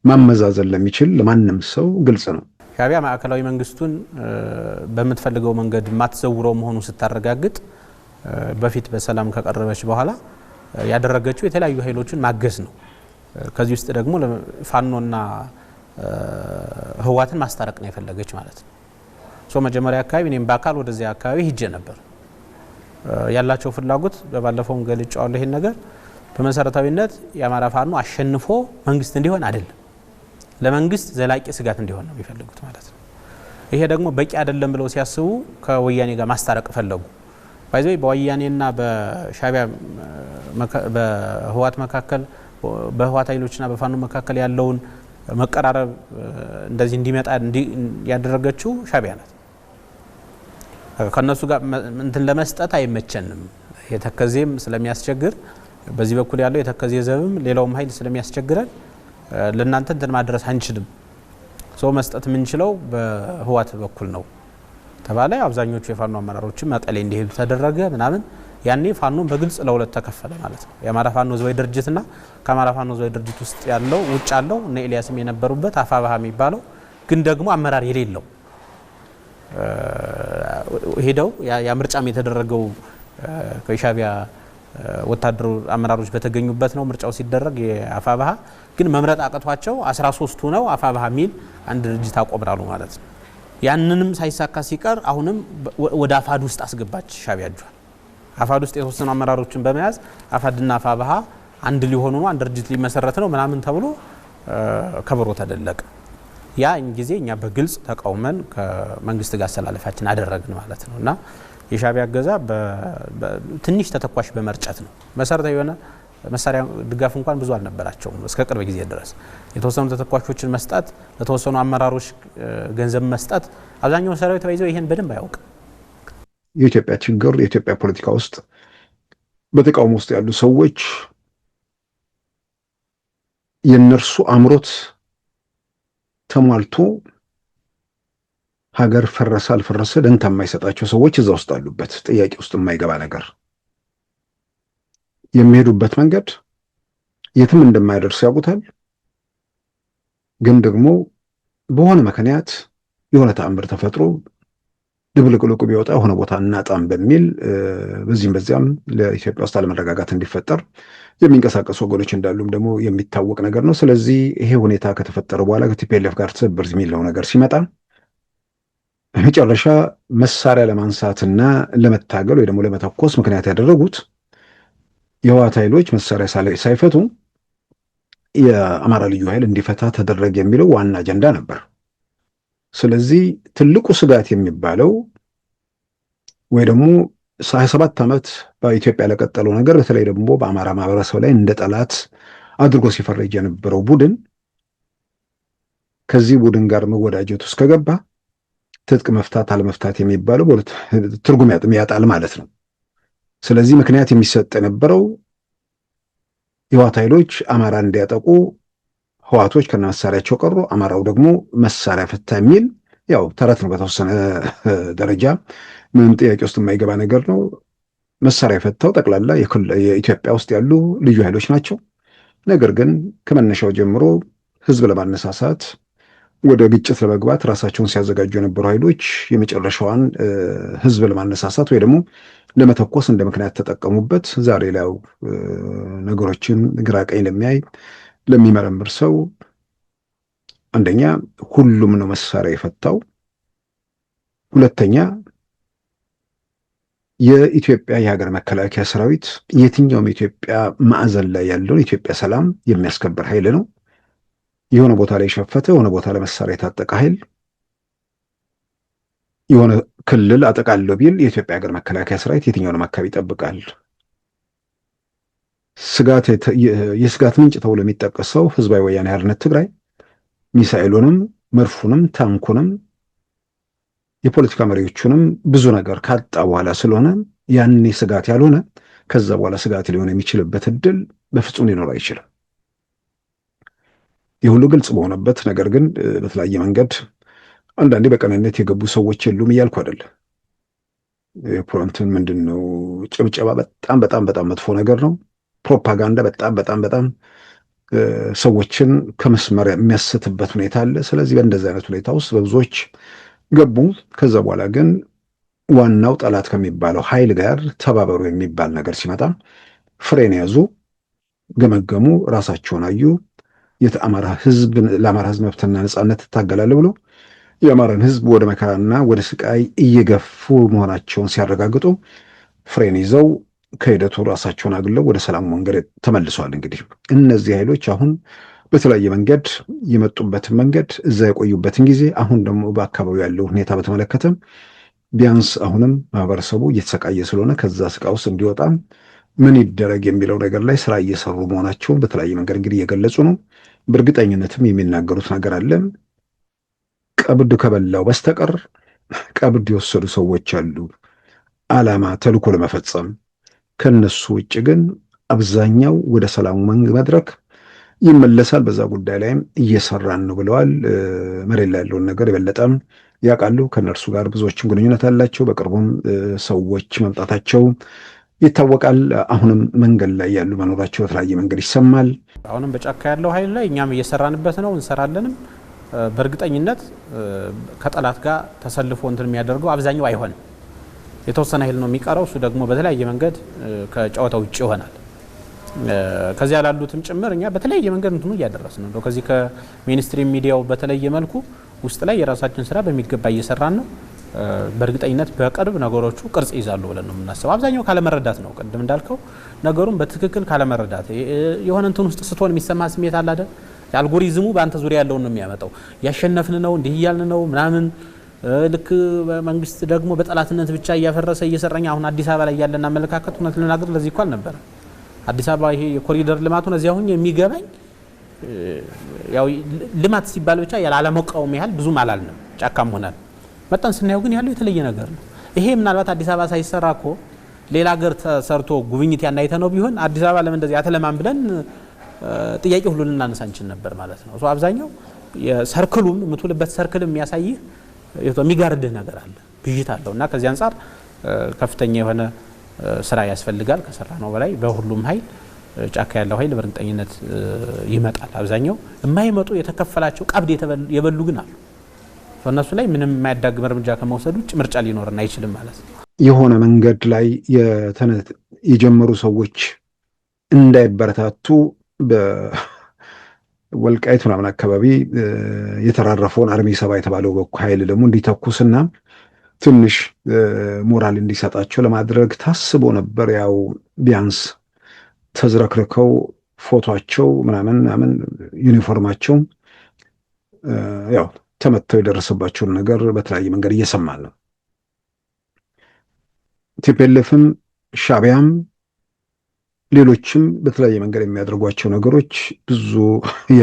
ማመዛዘን ለሚችል ለማንም ሰው ግልጽ ነው። ሻዕቢያ ማዕከላዊ መንግስቱን በምትፈልገው መንገድ ማትዘውረው መሆኑ ስታረጋግጥ በፊት በሰላም ከቀረበች በኋላ ያደረገችው የተለያዩ ኃይሎችን ማገዝ ነው። ከዚህ ውስጥ ደግሞ ፋኖና ህወሓትን ማስታረቅ ነው የፈለገች ማለት ነው። መጀመሪያ አካባቢ እኔም በአካል ወደዚያ አካባቢ ሂጄ ነበር። ያላቸው ፍላጎት በባለፈው ገልጫዋለሁ። ይሄን ነገር በመሰረታዊነት የአማራ ፋኖ አሸንፎ መንግስት እንዲሆን አይደለም፣ ለመንግስት ዘላቂ ስጋት እንዲሆን ነው የሚፈልጉት ማለት ነው። ይሄ ደግሞ በቂ አይደለም ብለው ሲያስቡ ከወያኔ ጋር ማስታረቅ ፈለጉ። ባይዘይ በወያኔና በሻዕቢያ በህወሓት መካከል በህወሓት ኃይሎችና በፋኖ መካከል ያለውን መቀራረብ እንደዚህ እንዲመጣ ያደረገችው ሻዕቢያ ናት። ከነሱ ጋር እንትን ለመስጠት አይመቸንም፣ የተከዜም ስለሚያስቸግር በዚህ በኩል ያለው የተከዜ ዘብም ሌላውም ኃይል ስለሚያስቸግረን ለእናንተ እንትን ማድረስ አንችልም፣ ሰው መስጠት የምንችለው በህወሓት በኩል ነው ተባለ። አብዛኞቹ የፋኖ አመራሮችም መቀሌ እንዲሄዱ ተደረገ ምናምን። ያኔ ፋኖን በግልጽ ለሁለት ተከፈለ ማለት ነው። የአማራ ፋኖ ህዝባዊ ድርጅትና ከአማራ ፋኖ ህዝባዊ ድርጅት ውስጥ ያለው ውጭ ያለው እነ ኤልያስም የነበሩበት አፋባሃ የሚባለው ግን ደግሞ አመራር የሌለው ሄደው ያ ምርጫም የተደረገው ከሻዕቢያ ወታደሩ አመራሮች በተገኙበት ነው። ምርጫው ሲደረግ የአፋባሃ ግን መምረጥ አቅቷቸው 13ቱ ነው አፋባሃ ሚል አንድ ድርጅት አቆምራሉ ማለት ነው። ያንንም ሳይሳካ ሲቀር አሁንም ወደ አፋድ ውስጥ አስገባች ሻዕቢያ እጇል። አፋድ ውስጥ የተወሰኑ አመራሮችን በመያዝ አፋድና አፋባሃ አንድ ሊሆኑ ነው፣ አንድ ድርጅት ሊመሰረት ነው ምናምን ተብሎ ከበሮ ተደለቀ። ያ ጊዜ እኛ በግልጽ ተቃውመን ከመንግስት ጋር አሰላለፋችን አደረግን ማለት ነው። እና የሻዕቢያ እገዛ ትንሽ ተተኳሽ በመርጨት ነው። መሰረታዊ የሆነ መሳሪያ ድጋፍ እንኳን ብዙ አልነበራቸውም እስከ ቅርብ ጊዜ ድረስ። የተወሰኑ ተተኳሾችን መስጠት፣ ለተወሰኑ አመራሮች ገንዘብ መስጠት። አብዛኛው ሰራዊት ተይዘው ይሄን በደንብ አያውቅ። የኢትዮጵያ ችግር የኢትዮጵያ ፖለቲካ ውስጥ በተቃውሞ ውስጥ ያሉ ሰዎች የነርሱ አምሮት ተሟልቶ ሀገር ፈረሰ አልፈረሰ ደንታ የማይሰጣቸው ሰዎች እዛ ውስጥ አሉበት። ጥያቄ ውስጥ የማይገባ ነገር የሚሄዱበት መንገድ የትም እንደማይደርስ ያውቁታል። ግን ደግሞ በሆነ ምክንያት የሆነ ተአምር ተፈጥሮ ድብልቅልቁ ቢወጣ የሆነ ቦታ እናጣም በሚል በዚህም በዚያም ለኢትዮጵያ ውስጥ አለመረጋጋት እንዲፈጠር የሚንቀሳቀሱ ወገኖች እንዳሉም ደግሞ የሚታወቅ ነገር ነው። ስለዚህ ይሄ ሁኔታ ከተፈጠረ በኋላ ከቲፒኤልኤፍ ጋር ትብብር የሚለው ነገር ሲመጣ በመጨረሻ መሳሪያ ለማንሳትና ለመታገል ወይ ደግሞ ለመተኮስ ምክንያት ያደረጉት የህወሓት ኃይሎች መሳሪያ ሳይፈቱ የአማራ ልዩ ኃይል እንዲፈታ ተደረገ የሚለው ዋና አጀንዳ ነበር። ስለዚህ ትልቁ ስጋት የሚባለው ወይ ደግሞ 27 ዓመት በኢትዮጵያ ለቀጠለው ነገር በተለይ ደግሞ በአማራ ማህበረሰብ ላይ እንደ ጠላት አድርጎ ሲፈረጅ የነበረው ቡድን ከዚህ ቡድን ጋር መወዳጀት ውስጥ ከገባ ትጥቅ መፍታት አለመፍታት የሚባለው በሁለት ትርጉም ያጣል ማለት ነው። ስለዚህ ምክንያት የሚሰጥ የነበረው የህወሓት ኃይሎች አማራ እንዲያጠቁ ህወሓቶች ከነ መሳሪያቸው ቀሩ፣ አማራው ደግሞ መሳሪያ ፈታ የሚል ያው ተረት ነው። በተወሰነ ደረጃ ምንም ጥያቄ ውስጥ የማይገባ ነገር ነው። መሳሪያ የፈታው ጠቅላላ የኢትዮጵያ ውስጥ ያሉ ልዩ ኃይሎች ናቸው። ነገር ግን ከመነሻው ጀምሮ ህዝብ ለማነሳሳት ወደ ግጭት ለመግባት ራሳቸውን ሲያዘጋጁ የነበሩ ኃይሎች የመጨረሻዋን ህዝብ ለማነሳሳት ወይ ደግሞ ለመተኮስ እንደ ምክንያት ተጠቀሙበት። ዛሬ ላይ ነገሮችን ግራ ቀኝ ለሚያይ ለሚመረምር ሰው አንደኛ ሁሉም ነው መሳሪያ የፈታው፣ ሁለተኛ የኢትዮጵያ የሀገር መከላከያ ሰራዊት የትኛውም የኢትዮጵያ ማዕዘን ላይ ያለውን የኢትዮጵያ ሰላም የሚያስከብር ኃይል ነው። የሆነ ቦታ ላይ የሸፈተ የሆነ ቦታ ላይ መሳሪያ የታጠቀ ኃይል የሆነ ክልል አጠቃለው ቢል የኢትዮጵያ ሀገር መከላከያ ሰራዊት የትኛውንም አካባቢ ይጠብቃል። የስጋት ምንጭ ተብሎ የሚጠቀሰው ህዝባዊ ወያኔ ሓርነት ትግራይ ሚሳኤሉንም መድፉንም ታንኩንም የፖለቲካ መሪዎቹንም ብዙ ነገር ካጣ በኋላ ስለሆነ ያኔ ስጋት ያልሆነ ከዛ በኋላ ስጋት ሊሆን የሚችልበት እድል በፍጹም ሊኖር አይችልም። የሁሉ ግልጽ በሆነበት ነገር ግን በተለያየ መንገድ አንዳንዴ በቀናነት የገቡ ሰዎች የሉም እያልኩ አይደለም። የፕሮንትን ምንድን ነው ጭብጨባ በጣም በጣም በጣም መጥፎ ነገር ነው። ፕሮፓጋንዳ በጣም በጣም በጣም ሰዎችን ከመስመር የሚያስትበት ሁኔታ አለ። ስለዚህ በእንደዚህ አይነት ሁኔታ ውስጥ በብዙዎች ገቡ። ከዛ በኋላ ግን ዋናው ጠላት ከሚባለው ኃይል ጋር ተባበሩ የሚባል ነገር ሲመጣ ፍሬን ያዙ፣ ገመገሙ፣ ራሳቸውን አዩ። የአማራ ህዝብ ለአማራ ህዝብ መብትና ነጻነት ትታገላለህ ብሎ የአማራን ህዝብ ወደ መከራና ወደ ስቃይ እየገፉ መሆናቸውን ሲያረጋግጡ ፍሬን ይዘው ከሂደቱ ራሳቸውን አግለው ወደ ሰላሙ መንገድ ተመልሰዋል። እንግዲህ እነዚህ ኃይሎች አሁን በተለያየ መንገድ የመጡበትን መንገድ እዛ የቆዩበትን ጊዜ አሁን ደግሞ በአካባቢው ያለው ሁኔታ በተመለከተ ቢያንስ አሁንም ማህበረሰቡ እየተሰቃየ ስለሆነ ከዛ ስቃይ ውስጥ እንዲወጣ ምን ይደረግ የሚለው ነገር ላይ ስራ እየሰሩ መሆናቸውን በተለያየ መንገድ እንግዲህ እየገለጹ ነው። በእርግጠኝነትም የሚናገሩት ነገር አለ። ቀብድ ከበላው በስተቀር ቀብድ የወሰዱ ሰዎች አሉ፣ ዓላማ ተልዕኮ ለመፈጸም። ከነሱ ውጭ ግን አብዛኛው ወደ ሰላሙ መድረክ ይመለሳል። በዛ ጉዳይ ላይም እየሰራን ነው ብለዋል። መሬት ላይ ያለውን ነገር የበለጠም ያውቃሉ። ከነርሱ ጋር ብዙዎችም ግንኙነት አላቸው። በቅርቡም ሰዎች መምጣታቸው ይታወቃል። አሁንም መንገድ ላይ ያሉ መኖራቸው በተለያየ መንገድ ይሰማል። አሁንም በጫካ ያለው ኃይል ላይ እኛም እየሰራንበት ነው፣ እንሰራለንም። በእርግጠኝነት ከጠላት ጋር ተሰልፎ እንትን የሚያደርገው አብዛኛው አይሆንም። የተወሰነ ኃይል ነው የሚቀረው። እሱ ደግሞ በተለያየ መንገድ ከጨዋታ ውጭ ይሆናል። ከዚያ ላሉትም ጭምር እኛ በተለያየ መንገድ እንትኑ እያደረስን ነው። ከዚህ ከሚኒስትሪ ሚዲያው በተለየ መልኩ ውስጥ ላይ የራሳችን ስራ በሚገባ እየሰራን ነው። በእርግጠኝነት በቅርብ ነገሮቹ ቅርጽ ይዛሉ ብለን ነው የምናስበው። አብዛኛው ካለመረዳት ነው። ቅድም እንዳልከው ነገሩን በትክክል ካለመረዳት የሆነ እንትን ውስጥ ስትሆን የሚሰማ ስሜት አለ አይደል? የአልጎሪዝሙ በአንተ ዙሪያ ያለውን ነው የሚያመጣው። ያሸነፍን ነው እንዲህ እያልን ነው ምናምን። ልክ መንግስት ደግሞ በጠላትነት ብቻ እያፈረሰ እየሰራኝ አሁን አዲስ አበባ ላይ ያለን አመለካከት እውነት ልናገር ለዚህ እኮ አልነበረ። አዲስ አበባ ይሄ የኮሪደር ልማቱን እዚያ አሁን የሚገባኝ ያው ልማት ሲባል ብቻ ያላለመቃወም ያህል ብዙም አላልንም። ጫካም ሆናል መጣን ስናየው ግን ያለው የተለየ ነገር ነው። ይሄ ምናልባት አዲስ አበባ ሳይሰራ እኮ ሌላ ሀገር ተሰርቶ ጉብኝት ያናይተ ነው ቢሆን አዲስ አበባ ለምን እንደዚህ አተለማም ብለን ጥያቄ ሁሉ ልናነሳ እንችል ነበር ማለት ነው። አብዛኛው የሰርክሉም የምትውልበት ሰርክልም የሚያሳይህ የሚጋርድህ ነገር አለ፣ ብዥት አለው እና ከዚህ አንጻር ከፍተኛ የሆነ ስራ ያስፈልጋል። ከሰራ ነው በላይ በሁሉም ኃይል ጫካ ያለው ኃይል በእርግጠኝነት ይመጣል። አብዛኛው የማይመጡ የተከፈላቸው ቀብድ የበሉ ግን አሉ። እነሱ ላይ ምንም የማያዳግም እርምጃ ከመውሰድ ውጭ ምርጫ ሊኖርና አይችልም ማለት ነው። የሆነ መንገድ ላይ የጀመሩ ሰዎች እንዳይበረታቱ በወልቃይት ምናምን አካባቢ የተራረፈውን አርሚ ሰባ የተባለው ኃይል ደግሞ እንዲተኩስና ትንሽ ሞራል እንዲሰጣቸው ለማድረግ ታስቦ ነበር። ያው ቢያንስ ተዝረክርከው ፎቶቸው ምናምን ዩኒፎርማቸው ያው ተመተው የደረሰባቸውን ነገር በተለያየ መንገድ እየሰማን ነው። ቲፒኤልኤፍም ሻዕቢያም ሌሎችም በተለያየ መንገድ የሚያደርጓቸው ነገሮች ብዙ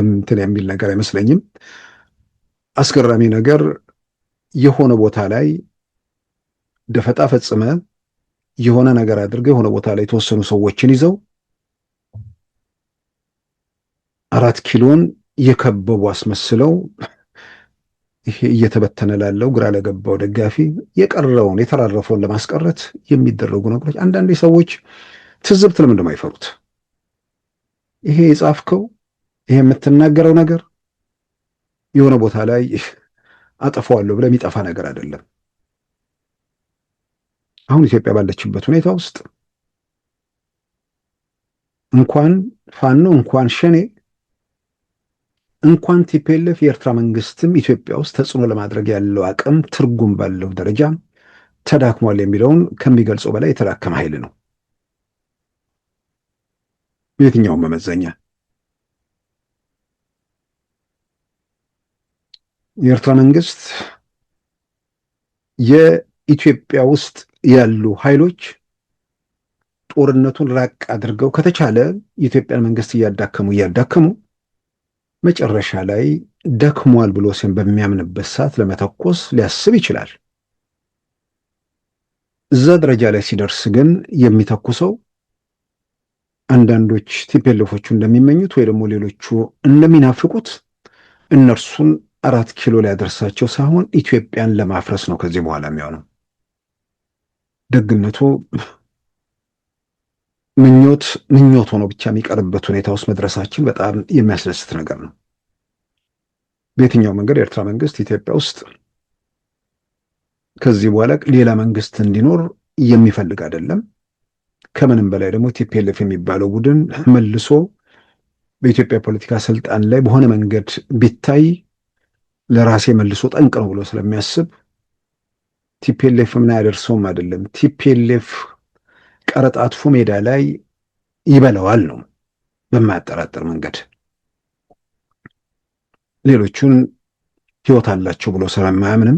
እንትን የሚል ነገር አይመስለኝም። አስገራሚ ነገር የሆነ ቦታ ላይ ደፈጣ ፈጽመ የሆነ ነገር አድርገው የሆነ ቦታ ላይ የተወሰኑ ሰዎችን ይዘው 4 ኪሎን የከበቡ አስመስለው ይሄ እየተበተነ ላለው ግራ ለገባው ደጋፊ የቀረውን የተራረፈውን ለማስቀረት የሚደረጉ ነገሮች አንዳንዴ ሰዎች ትዝብት ለምን እንደማይፈሩት ይሄ የጻፍከው ይሄ የምትናገረው ነገር የሆነ ቦታ ላይ አጠፋዋለሁ ብለህ የሚጠፋ ነገር አይደለም። አሁን ኢትዮጵያ ባለችበት ሁኔታ ውስጥ እንኳን ፋኖ እንኳን ሸኔ እንኳን ቲፒኤልኤፍ የኤርትራ መንግስትም ኢትዮጵያ ውስጥ ተጽዕኖ ለማድረግ ያለው አቅም ትርጉም ባለው ደረጃ ተዳክሟል የሚለውን ከሚገልጸው በላይ የተዳከመ ኃይል ነው። የትኛውም መመዘኛ የኤርትራ መንግስት የኢትዮጵያ ውስጥ ያሉ ኃይሎች ጦርነቱን ራቅ አድርገው ከተቻለ የኢትዮጵያን መንግስት እያዳከሙ መጨረሻ ላይ ደክሟል ብሎ ሲን በሚያምንበት ሰዓት ለመተኮስ ሊያስብ ይችላል። እዛ ደረጃ ላይ ሲደርስ ግን የሚተኩሰው አንዳንዶች ቲፒኤልኤፎቹ እንደሚመኙት ወይ ደግሞ ሌሎቹ እንደሚናፍቁት እነርሱን 4 ኪሎ ሊያደርሳቸው ሳይሆን ኢትዮጵያን ለማፍረስ ነው ከዚህ በኋላ የሚሆነው። ደግነቱ ምኞት ሆኖ ብቻ የሚቀርበት ሁኔታ ውስጥ መድረሳችን በጣም የሚያስደስት ነገር ነው። በየትኛው መንገድ የኤርትራ መንግስት ኢትዮጵያ ውስጥ ከዚህ በኋላ ሌላ መንግስት እንዲኖር የሚፈልግ አይደለም። ከምንም በላይ ደግሞ ቲፒኤልኤፍ የሚባለው ቡድን መልሶ በኢትዮጵያ ፖለቲካ ስልጣን ላይ በሆነ መንገድ ቢታይ ለራሴ መልሶ ጠንቅ ነው ብሎ ስለሚያስብ ቲፒኤልኤፍ ምን ያደርሰውም አይደለም። ቲፒኤልኤፍ ቀረጣጥፎ ሜዳ ላይ ይበላዋል ነው በማያጠራጥር መንገድ። ሌሎቹን ህይወት አላቸው ብሎ ስለማያምንም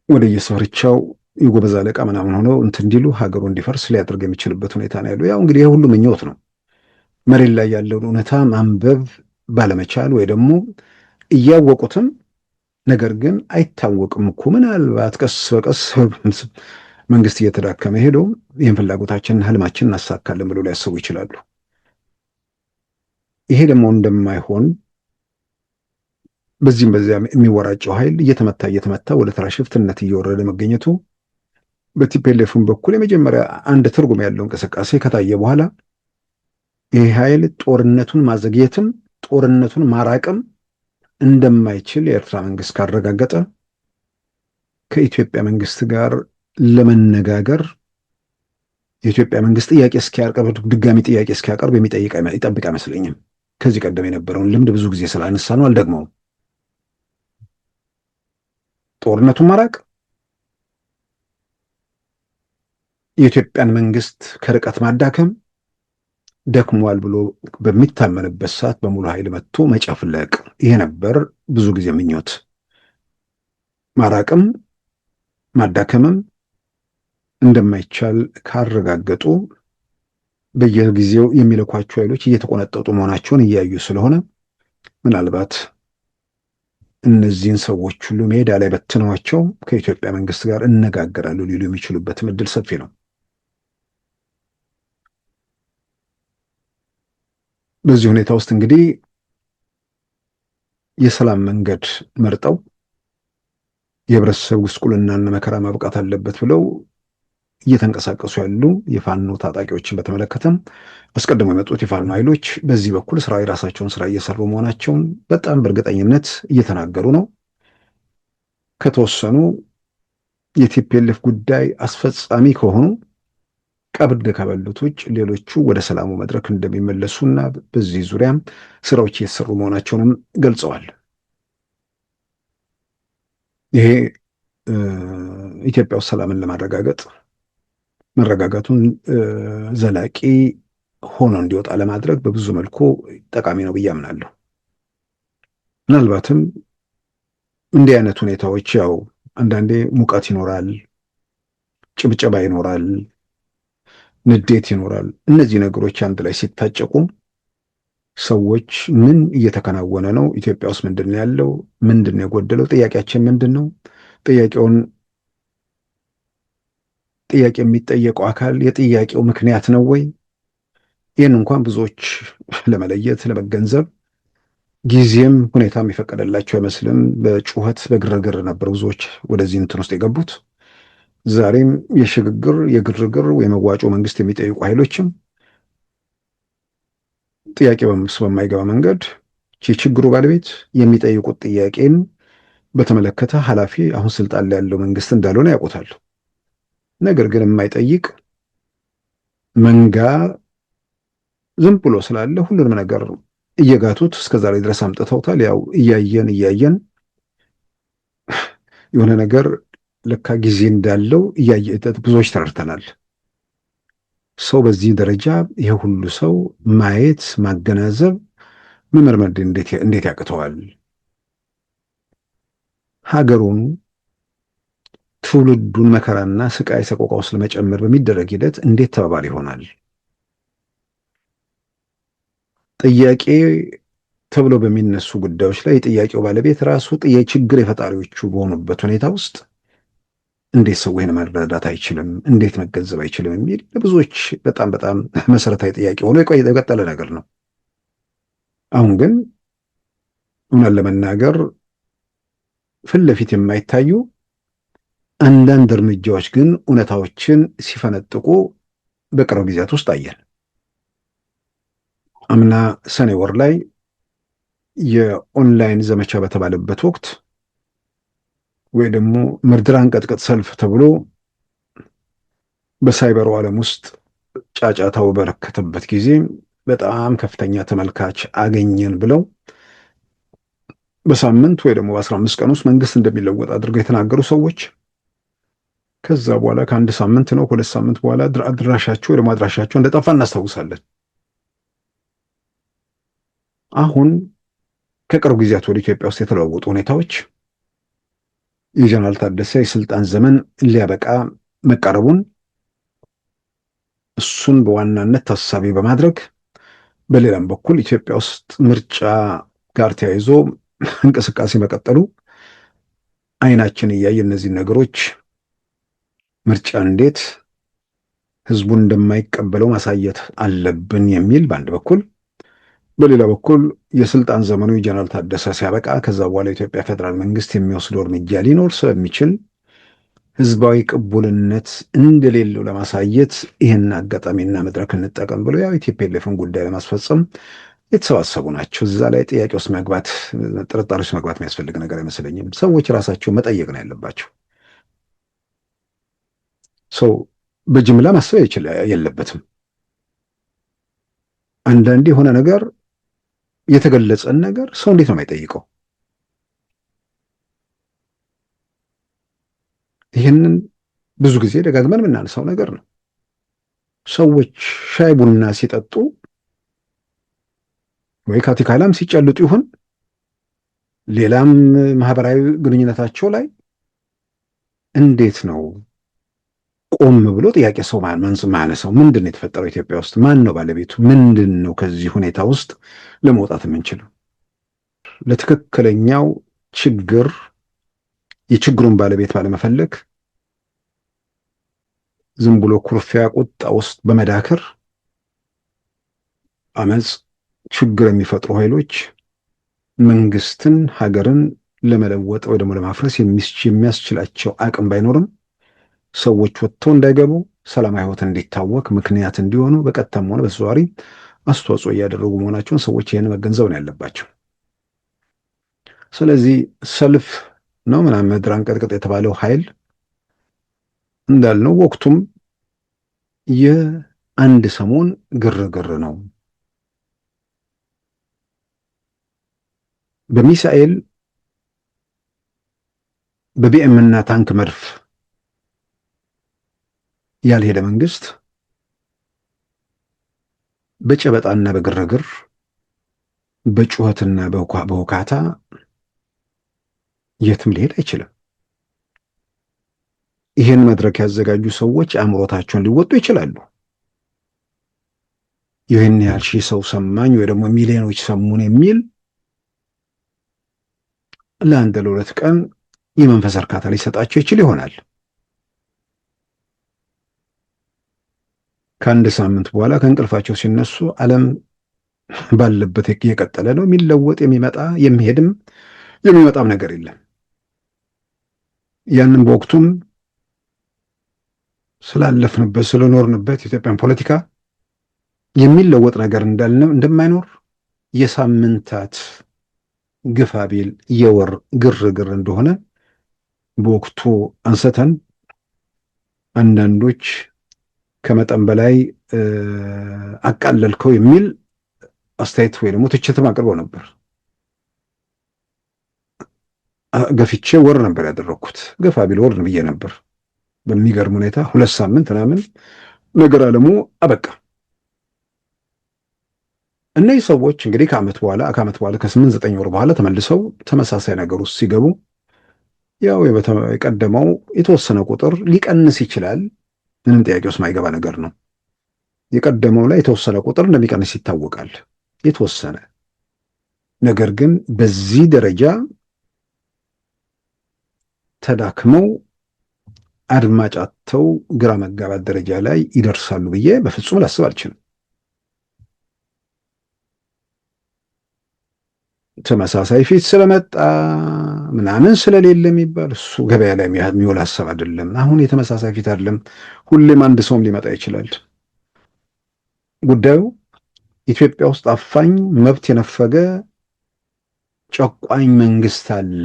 ወደ የስፍርቻው የጎበዝ አለቃ ምናምን ሆኖ እንትን እንዲሉ ሀገሩ እንዲፈርስ ሊያደርግ የሚችልበት ሁኔታ ነው ያለው። ያው እንግዲህ የሁሉ ምኞት ነው። መሬት ላይ ያለውን እውነታ ማንበብ ባለመቻል ወይ ደግሞ እያወቁትም ነገር ግን አይታወቅም እኮ ምናልባት ቀስ በቀስ መንግስት እየተዳከመ ሄዶ ይህን ፍላጎታችንን ህልማችንን እናሳካለን ብሎ ሊያስቡ ይችላሉ። ይሄ ደግሞ እንደማይሆን በዚህም በዚያ የሚወራጨው ኃይል እየተመታ ወደ ተራ ሽፍትነት እየወረደ መገኘቱ በቲፒኤልኤፍም በኩል የመጀመሪያ አንድ ትርጉም ያለው እንቅስቃሴ ከታየ በኋላ ይህ ኃይል ጦርነቱን ማዘግየትም ጦርነቱን ማራቅም እንደማይችል የኤርትራ መንግስት ካረጋገጠ ከኢትዮጵያ መንግስት ጋር ለመነጋገር የኢትዮጵያ መንግስት ጥያቄ እስኪያቀርብ ድጋሚ ጥያቄ እስኪያቀርብ ይጠብቅ አይመስለኝም። ከዚህ ቀደም የነበረውን ልምድ ብዙ ጊዜ ስላነሳ ነው አልደግመውም። ጦርነቱን ማራቅ የኢትዮጵያን መንግስት ከርቀት ማዳከም ደክሟል ብሎ በሚታመንበት ሰዓት በሙሉ ኃይል መጥቶ መጨፍለቅ፣ ይሄ ነበር ብዙ ጊዜ ምኞት። ማራቅም ማዳከምም እንደማይቻል ካረጋገጡ በየጊዜው የሚልኳቸው ኃይሎች እየተቆነጠጡ መሆናቸውን እያዩ ስለሆነ ምናልባት እነዚህን ሰዎች ሁሉ ሜዳ ላይ በትነዋቸው ከኢትዮጵያ መንግስት ጋር እነጋገራሉ ሊሉ የሚችሉበትም እድል ሰፊ ነው። በዚህ ሁኔታ ውስጥ እንግዲህ የሰላም መንገድ መርጠው የህብረተሰብ ጉስቁልናና መከራ ማብቃት አለበት ብለው እየተንቀሳቀሱ ያሉ የፋኖ ታጣቂዎችን በተመለከተም አስቀድሞ የመጡት የፋኖ ኃይሎች በዚህ በኩል የራሳቸውን ስራ እየሰሩ መሆናቸውን በጣም በእርግጠኝነት እየተናገሩ ነው። ከተወሰኑ የቲፒኤልኤፍ ጉዳይ አስፈጻሚ ከሆኑ ቀብድ ከበሉት ውጭ ሌሎቹ ወደ ሰላሙ መድረክ እንደሚመለሱና በዚህ ዙሪያም ስራዎች እየተሰሩ መሆናቸውንም ገልጸዋል። ይሄ ኢትዮጵያ ውስጥ ሰላምን ለማረጋገጥ መረጋጋቱን ዘላቂ ሆኖ እንዲወጣ ለማድረግ በብዙ መልኩ ጠቃሚ ነው ብዬ አምናለሁ። ምናልባትም እንዲህ አይነት ሁኔታዎች ያው አንዳንዴ ሙቀት ይኖራል፣ ጭብጨባ ይኖራል፣ ንዴት ይኖራል። እነዚህ ነገሮች አንድ ላይ ሲታጨቁ ሰዎች ምን እየተከናወነ ነው፣ ኢትዮጵያ ውስጥ ምንድን ነው ያለው፣ ምንድን ነው የጎደለው፣ ጥያቄያችን ምንድን ነው፣ ጥያቄ የሚጠየቀው አካል የጥያቄው ምክንያት ነው ወይ? ይህን እንኳን ብዙዎች ለመለየት ለመገንዘብ ጊዜም ሁኔታ የሚፈቀደላቸው አይመስልም። በጩኸት በግርግር ነበር ብዙዎች ወደዚህ እንትን ውስጥ የገቡት። ዛሬም የሽግግር የግርግር የመዋጮ መንግስት የሚጠይቁ ኃይሎችም ጥያቄ በማይገባ መንገድ የችግሩ ባለቤት የሚጠይቁት ጥያቄን በተመለከተ ኃላፊ አሁን ስልጣን ላይ ያለው መንግስት እንዳልሆነ ያውቁታል። ነገር ግን የማይጠይቅ መንጋ ዝም ብሎ ስላለ ሁሉንም ነገር እየጋቱት እስከዛሬ ድረስ አምጥተውታል። ያው እያየን የሆነ ነገር ለካ ጊዜ እንዳለው ብዙዎች ተረድተናል። ሰው በዚህ ደረጃ ይሄ ሁሉ ሰው ማየት ማገናዘብ መመርመር እንዴት ያቅተዋል? ሀገሩን ትውልዱን መከራና ስቃይ ሰቆቃ ውስጥ ለመጨመር በሚደረግ ሂደት እንዴት ተባባሪ ይሆናል? ጥያቄ ተብሎ በሚነሱ ጉዳዮች ላይ የጥያቄው ባለቤት ራሱ ችግር የፈጣሪዎቹ በሆኑበት ሁኔታ ውስጥ እንዴት ሰው ይህን መረዳት አይችልም? እንዴት መገንዘብ አይችልም? የሚል ለብዙዎች በጣም በጣም መሰረታዊ ጥያቄ ሆኖ የቀጠለ ነገር ነው። አሁን ግን እውነት ለመናገር ፊት ለፊት የማይታዩ አንዳንድ እርምጃዎች ግን እውነታዎችን ሲፈነጥቁ በቅርብ ጊዜያት ውስጥ አየን። አምና ሰኔ ወር ላይ የኦንላይን ዘመቻ በተባለበት ወቅት ወይ ደግሞ ምድር አንቀጥቅጥ ሰልፍ ተብሎ በሳይበሩ ዓለም ውስጥ ጫጫታው በረከተበት ጊዜ በጣም ከፍተኛ ተመልካች አገኘን ብለው በሳምንት ወይ ደግሞ በ15 ቀን ውስጥ መንግስት እንደሚለወጥ አድርገው የተናገሩ ሰዎች ከዛ በኋላ ከአንድ ሳምንት ነው ከሁለት ሳምንት በኋላ አድራሻቸው ወይ ደግሞ አድራሻቸው እንደጠፋ እናስታውሳለን። አሁን ከቅርብ ጊዜያት ወደ ኢትዮጵያ ውስጥ የተለዋወጡ ሁኔታዎች የጀነራል ታደሰ የስልጣን ዘመን ሊያበቃ መቃረቡን እሱን በዋናነት ታሳቢ በማድረግ በሌላም በኩል ኢትዮጵያ ውስጥ ምርጫ ጋር ተያይዞ እንቅስቃሴ መቀጠሉ አይናችን እያየ እነዚህ ነገሮች ምርጫ እንዴት ህዝቡን እንደማይቀበለው ማሳየት አለብን የሚል በአንድ በኩል፣ በሌላ በኩል የስልጣን ዘመኑ የጀነራል ታደሰ ሲያበቃ ከዛ በኋላ የኢትዮጵያ ፌዴራል መንግስት የሚወስደው እርምጃ ሊኖር ስለሚችል ህዝባዊ ቅቡልነት እንደሌለው ለማሳየት ይህን አጋጣሚና መድረክ እንጠቀም ብሎ ያው የቲፒኤልኤፍን ጉዳይ ለማስፈጸም የተሰባሰቡ ናቸው። እዛ ላይ ጥያቄ ውስጥ መግባት፣ ጥርጣሬ ውስጥ መግባት የሚያስፈልግ ነገር አይመስለኝም። ሰዎች ራሳቸው መጠየቅ ነው ያለባቸው። ሰው በጅምላ ማሰብ የለበትም። አንዳንዴ የሆነ ነገር የተገለጸን ነገር ሰው እንዴት ነው የማይጠይቀው? ይህንን ብዙ ጊዜ ደጋግመን የምናነሳው ነገር ነው። ሰዎች ሻይ ቡና ሲጠጡ ወይ ካቲካላም ሲጨልጡ ይሁን ሌላም ማህበራዊ ግንኙነታቸው ላይ እንዴት ነው ቆም ብሎ ጥያቄ ሰው ማያነሳው? ምንድን ነው የተፈጠረው ኢትዮጵያ ውስጥ? ማን ነው ባለቤቱ? ምንድን ነው ከዚህ ሁኔታ ውስጥ ለመውጣት የምንችለው? ለትክክለኛው ችግር የችግሩን ባለቤት ባለመፈለግ ዝም ብሎ ኩርፊያ፣ ቁጣ ውስጥ በመዳከር አመፅ፣ ችግር የሚፈጥሩ ኃይሎች መንግስትን፣ ሀገርን ለመለወጥ ወይ ደግሞ ለማፍረስ የሚያስችላቸው አቅም ባይኖርም ሰዎች ወጥተው እንዳይገቡ፣ ሰላማዊ ህይወት እንዲታወክ ምክንያት እንዲሆኑ በቀጥታም ሆነ በተዘዋዋሪ አስተዋጽኦ እያደረጉ መሆናቸውን ሰዎች ይህን መገንዘብ ነው ያለባቸው። ስለዚህ ሰልፍ ነው ምናምን ምድር አንቀጥቅጥ የተባለው ኃይል እንዳልነው ወቅቱም የአንድ ሰሞን ግርግር ነው። በሚሳኤል በቢኤም እና ታንክ መድፍ ያልሄደ መንግስት በጨበጣና በግርግር በጩኸትና በውካታ የትም ሊሄድ አይችልም። ይህን መድረክ ያዘጋጁ ሰዎች አእምሮታቸውን ሊወጡ ይችላሉ። ይህን ያህል ሺህ ሰው ሰማኝ ወይ ደግሞ ሚሊዮኖች ሰሙን የሚል ለአንድ ለሁለት ቀን የመንፈስ እርካታ ሊሰጣቸው ይችል ይሆናል። ከአንድ ሳምንት በኋላ ከእንቅልፋቸው ሲነሱ ዓለም ባለበት እየቀጠለ ነው። የሚለወጥ የሚመጣ የሚሄድም የሚመጣም ነገር የለም። ያንን በወቅቱም ስላለፍንበት ስለኖርንበት ኢትዮጵያን ፖለቲካ የሚለወጥ ነገር እንደማይኖር የሳምንታት ግፋ ቢል የወር ግርግር እንደሆነ በወቅቱ አንስተን አንዳንዶች ከመጠን በላይ አቃለልከው የሚል አስተያየት ወይ ደግሞ ትችትም አቅርበው ነበር። ገፍቼ ወር ነበር ያደረኩት። ገፋ ቢል ወር ብዬ ነበር። በሚገርም ሁኔታ 2 ሳምንት ምናምን ነገር አለሙ አበቃ። እነዚህ ሰዎች እንግዲህ ከዓመት በኋላ ከ8-9 ወር በኋላ ተመልሰው ተመሳሳይ ነገር ውስጥ ሲገቡ ያው የቀደመው የተወሰነ ቁጥር ሊቀንስ ይችላል። ምንም ጥያቄ ውስጥ ማይገባ ነገር ነው። የቀደመው ላይ የተወሰነ ቁጥር እንደሚቀንስ ይታወቃል። የተወሰነ ነገር ግን በዚህ ደረጃ ተዳክመው አድማጭ አጥተው ግራ መጋባት ደረጃ ላይ ይደርሳሉ ብዬ በፍጹም ላስብ አልችልም። ተመሳሳይ ፊት ስለመጣ ምናምን ስለሌለ የሚባል እሱ ገበያ ላይ የሚውል ሀሳብ አይደለም። አሁን የተመሳሳይ ፊት አይደለም፣ ሁሌም አንድ ሰውም ሊመጣ ይችላል። ጉዳዩ ኢትዮጵያ ውስጥ አፋኝ መብት የነፈገ ጨቋኝ መንግስት አለ።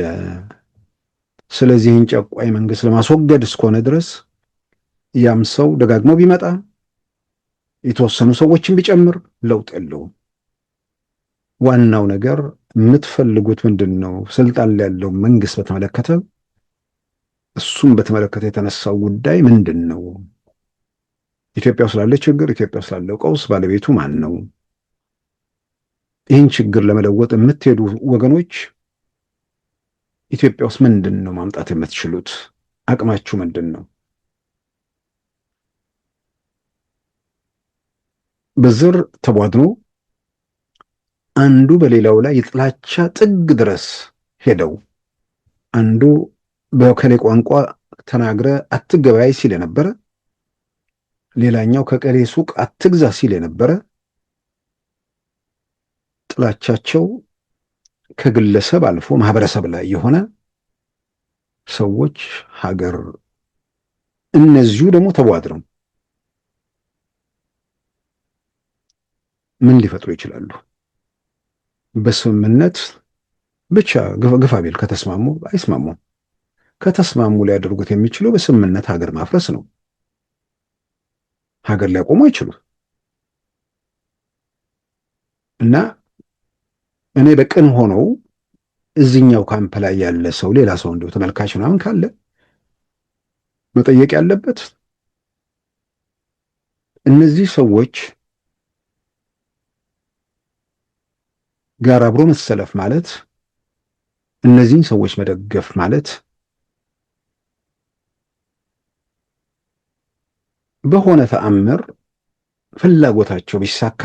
ስለዚህ ይህን ጨቋኝ መንግስት ለማስወገድ እስከሆነ ድረስ ያም ሰው ደጋግሞ ቢመጣ የተወሰኑ ሰዎችን ቢጨምር ለውጥ የለውም። ዋናው ነገር የምትፈልጉት ምንድን ነው? ስልጣን ላይ ያለው መንግስት በተመለከተ እሱም በተመለከተ የተነሳው ጉዳይ ምንድን ነው? ኢትዮጵያ ውስጥ ላለ ችግር፣ ኢትዮጵያ ውስጥ ላለው ቀውስ ባለቤቱ ማን ነው? ይህን ችግር ለመለወጥ የምትሄዱ ወገኖች ኢትዮጵያ ውስጥ ምንድን ነው ማምጣት የምትችሉት? አቅማችሁ ምንድን ነው? በዘር ተቧድኖ አንዱ በሌላው ላይ የጥላቻ ጥግ ድረስ ሄደው አንዱ በከሌ ቋንቋ ተናግረ አትገበያይ ሲል የነበረ፣ ሌላኛው ከቀሌ ሱቅ አትግዛ ሲል የነበረ ጥላቻቸው ከግለሰብ አልፎ ማህበረሰብ ላይ የሆነ ሰዎች ሀገር እነዚሁ ደግሞ ተቧድረው ምን ሊፈጥሩ ይችላሉ? በስምምነት ብቻ ግፋ ቢል ከተስማሙ አይስማሙም። ከተስማሙ ሊያደርጉት የሚችሉ በስምምነት ሀገር ማፍረስ ነው። ሀገር ሊያቆሙ አይችሉም። እና እኔ በቅን ሆነው እዚኛው ካምፕ ላይ ያለ ሰው ሌላ ሰው እንደው ተመልካች ምናምን ካለ መጠየቅ ያለበት እነዚህ ሰዎች ጋር አብሮ መሰለፍ ማለት፣ እነዚህን ሰዎች መደገፍ ማለት በሆነ ተአምር ፍላጎታቸው ቢሳካ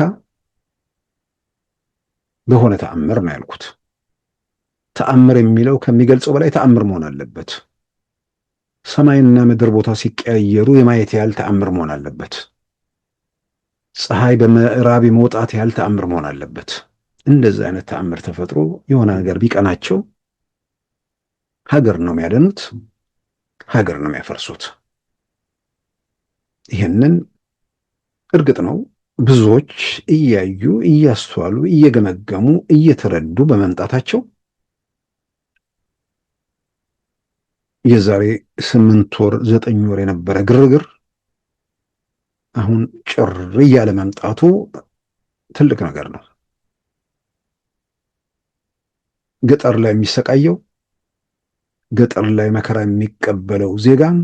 በሆነ ተአምር ነው ያልኩት። ተአምር የሚለው ከሚገልጸው በላይ ተአምር መሆን አለበት። ሰማይና ምድር ቦታ ሲቀያየሩ የማየት ያህል ተአምር መሆን አለበት። ፀሐይ በምዕራብ የመውጣት ያህል ተአምር መሆን አለበት። እንደዚህ አይነት ተአምር ተፈጥሮ የሆነ ነገር ቢቀናቸው ሀገር ነው የሚያደኑት፣ ሀገር ነው የሚያፈርሱት። ይህንን እርግጥ ነው ብዙዎች እያዩ እያስተዋሉ እየገመገሙ እየተረዱ በመምጣታቸው የዛሬ 8 ወር 9 ወር የነበረ ግርግር አሁን ጭር እያለ መምጣቱ ትልቅ ነገር ነው። ገጠር ላይ የሚሰቃየው ገጠር ላይ መከራ የሚቀበለው ዜጋም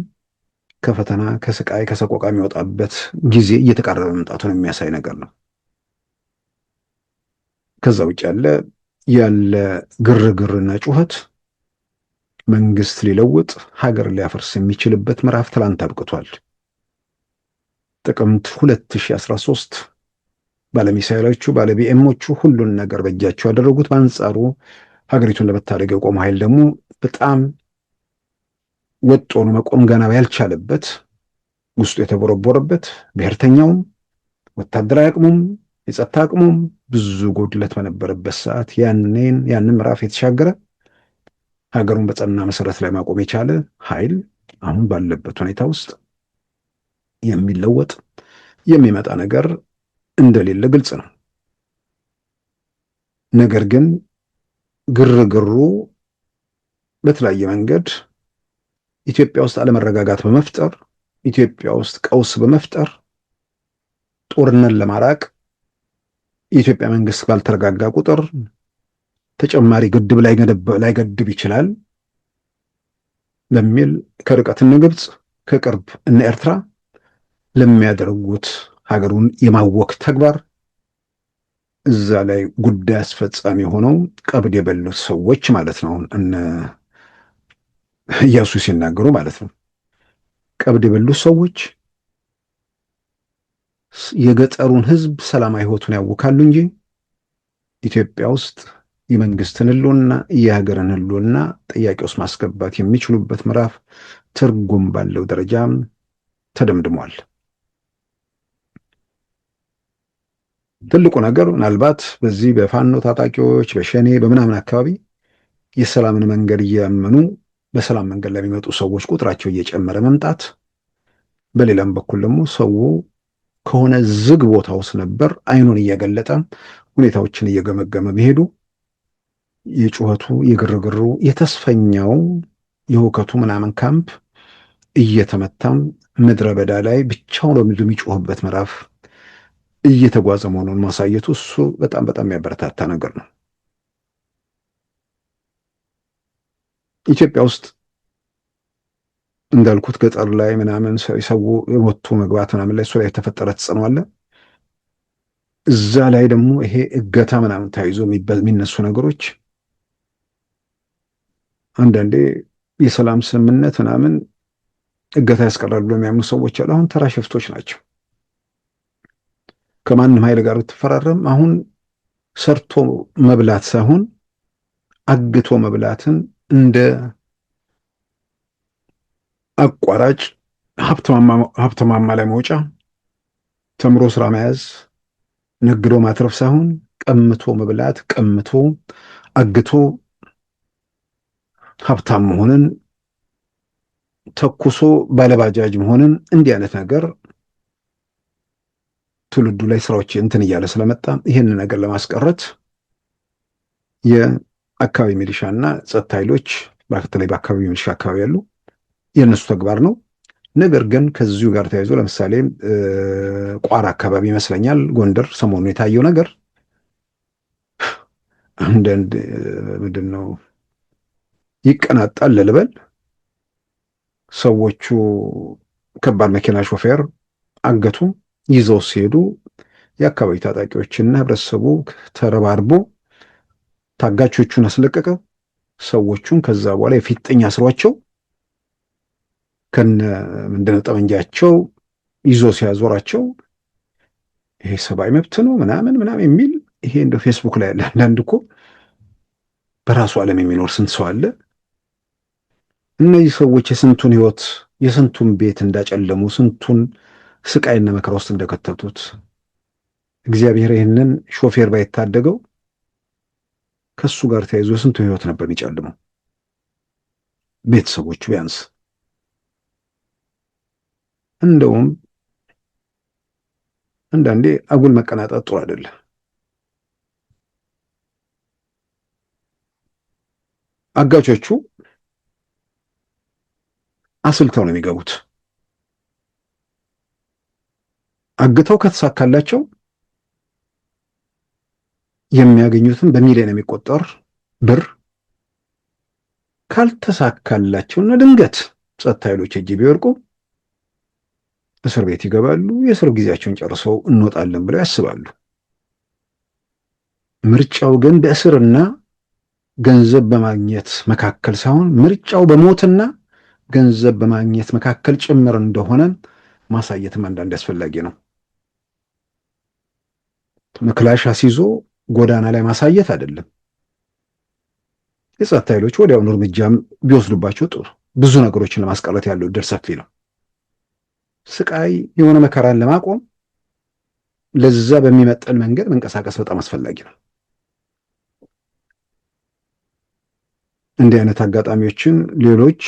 ከፈተና ከስቃይ ከሰቆቃ የሚወጣበት ጊዜ እየተቃረበ መምጣቱን የሚያሳይ ነገር ነው። ከዛ ውጭ ያለ ግርግርና ጩኸት መንግስት ሊለውጥ ሀገር ሊያፈርስ የሚችልበት ምዕራፍ ትላንት አብቅቷል። ጥቅምት 2013 ባለሚሳይሎቹ ባለቢኤሞቹ ሁሉን ነገር በእጃቸው ያደረጉት፣ በአንጻሩ ሀገሪቱን ለመታደግ የቆመ ኃይል ደግሞ በጣም ወጥ ሆኖ መቆም ገና ያልቻለበት፣ ውስጡ የተቦረቦረበት፣ ብሔርተኛውም ወታደራዊ አቅሙም የጸጥታ አቅሙም ብዙ ጎድለት በነበረበት ሰዓት ያንን ምዕራፍ የተሻገረ ሀገሩን በጸና መሰረት ላይ ማቆም የቻለ ኃይል አሁን ባለበት ሁኔታ ውስጥ የሚለወጥ የሚመጣ ነገር እንደሌለ ግልጽ ነው። ነገር ግን ግርግሩ በተለያየ መንገድ ኢትዮጵያ ውስጥ አለመረጋጋት በመፍጠር ኢትዮጵያ ውስጥ ቀውስ በመፍጠር ጦርነት ለማራቅ የኢትዮጵያ መንግስት ባልተረጋጋ ቁጥር ተጨማሪ ግድብ ላይገድብ ይችላል በሚል ከርቀት እነ ግብፅ ከቅርብ እነ ኤርትራ ለሚያደርጉት ሀገሩን የማወክ ተግባር እዛ ላይ ጉዳይ አስፈጻሚ ሆነው ቀብድ የበሉት ሰዎች ማለት ነው። እነ ኢያሱ ሲናገሩ ማለት ነው። ቀብድ የበሉት ሰዎች የገጠሩን ህዝብ ሰላማዊ ህይወቱን ያውካሉ እንጂ ኢትዮጵያ ውስጥ የመንግስትን ህልውና የሀገርን ህልውና ጥያቄ ውስጥ ማስገባት የሚችሉበት ምዕራፍ ትርጉም ባለው ደረጃ ተደምድሟል። ትልቁ ነገር ምናልባት በዚህ በፋኖ ታጣቂዎች በሸኔ በምናምን አካባቢ የሰላምን መንገድ እያመኑ በሰላም መንገድ ለሚመጡ ሰዎች ቁጥራቸው እየጨመረ መምጣት፣ በሌላም በኩል ደግሞ ሰው ከሆነ ዝግ ቦታ ውስጥ ነበር አይኑን እየገለጠ ሁኔታዎችን እየገመገመ መሄዱ የጩኸቱ የግርግሩ የተስፈኛው የሁከቱ ምናምን ካምፕ እየተመታም ምድረ በዳ ላይ ብቻውን የሚጮህበት ምዕራፍ እየተጓዘ መሆኑን ማሳየቱ እሱ በጣም በጣም የሚያበረታታ ነገር ነው። ኢትዮጵያ ውስጥ እንዳልኩት ገጠር ላይ ምናምን ሰው ወጥቶ መግባት ምናምን ላይ እሱ ላይ የተፈጠረ ተጽዕኖ አለ። እዛ ላይ ደግሞ ይሄ እገታ ምናምን ተያይዞ የሚነሱ ነገሮች አንዳንዴ የሰላም ስምምነት ምናምን እገታ ያስቀራሉ ብሎ የሚያምኑ ሰዎች አሉ። አሁን ተራ ሽፍቶች ናቸው። ከማንም ኃይል ጋር ብትፈራረም አሁን ሰርቶ መብላት ሳይሆን አግቶ መብላትን እንደ አቋራጭ ሀብት ማማ ላይ መውጫ ተምሮ ስራ መያዝ ነግዶ ማትረፍ ሳይሆን ቀምቶ መብላት ቀምቶ አግቶ ሀብታም መሆንን ተኩሶ ባለባጃጅ መሆንን እንዲህ አይነት ነገር ትውልዱ ላይ ስራዎች እንትን እያለ ስለመጣ ይህን ነገር ለማስቀረት የአካባቢ ሚሊሻና ጸጥታ ኃይሎች በተለይ በአካባቢ ሚሊሻ አካባቢ ያሉ የእነሱ ተግባር ነው። ነገር ግን ከዚሁ ጋር ተያይዞ ለምሳሌ ቋራ አካባቢ ይመስለኛል ጎንደር ሰሞኑን የታየው ነገር አንዳንድ ምንድን ነው ይቀናጣል ልበል ሰዎቹ ከባድ መኪና ሾፌር አገቱ ይዘው ሲሄዱ የአካባቢ ታጣቂዎችና ህብረተሰቡ ተረባርቦ ታጋቾቹን አስለቀቀ። ሰዎቹን ከዛ በኋላ የፊጥኝ አስሯቸው ከነ ምንድነው ጠመንጃቸው ይዞ ሲያዞራቸው ይሄ ሰብአዊ መብት ነው ምናምን የሚል ይሄ እንደ ፌስቡክ ላይ ያለ አንዳንድ እኮ በራሱ ዓለም የሚኖር ስንት ሰው አለ። እነዚህ ሰዎች የስንቱን ህይወት የስንቱን ቤት እንዳጨለሙ ስንቱን ስቃይና መከራ ውስጥ እንደከተቱት እግዚአብሔር ይህንን ሾፌር ባይታደገው ከሱ ጋር ተያይዞ የስንቱ ህይወት ነበር የሚጨልመው። ቤተሰቦቹ ቢያንስ እንደውም አንዳንዴ አጉል መቀናጣት ጥሩ አይደለም። አጋቾቹ አስልተው ነው የሚገቡት። አግተው ከተሳካላቸው የሚያገኙትን በሚሊዮን የሚቆጠር ብር፣ ካልተሳካላቸውና ድንገት ጸጥታ ኃይሎች እጅ ቢወርቁ እስር ቤት ይገባሉ። የእስር ጊዜያቸውን ጨርሰው እንወጣለን ብለው ያስባሉ። ምርጫው ግን በእስርና ገንዘብ በማግኘት መካከል ሳይሆን ምርጫው በሞትና ገንዘብ በማግኘት መካከል ጭምር እንደሆነ ማሳየትም አንዳንድ አስፈላጊ ነው። መክላሽ አስይዞ ጎዳና ላይ ማሳየት አይደለም። የጸጥታ ኃይሎች ወዲያውኑ እርምጃም ቢወስዱባቸው ጥሩ፣ ብዙ ነገሮችን ለማስቀረት ያለው እድል ሰፊ ነው። ስቃይ የሆነ መከራን ለማቆም ለዛ በሚመጠን መንገድ መንቀሳቀስ በጣም አስፈላጊ ነው። እንዲህ አይነት አጋጣሚዎችን ሌሎች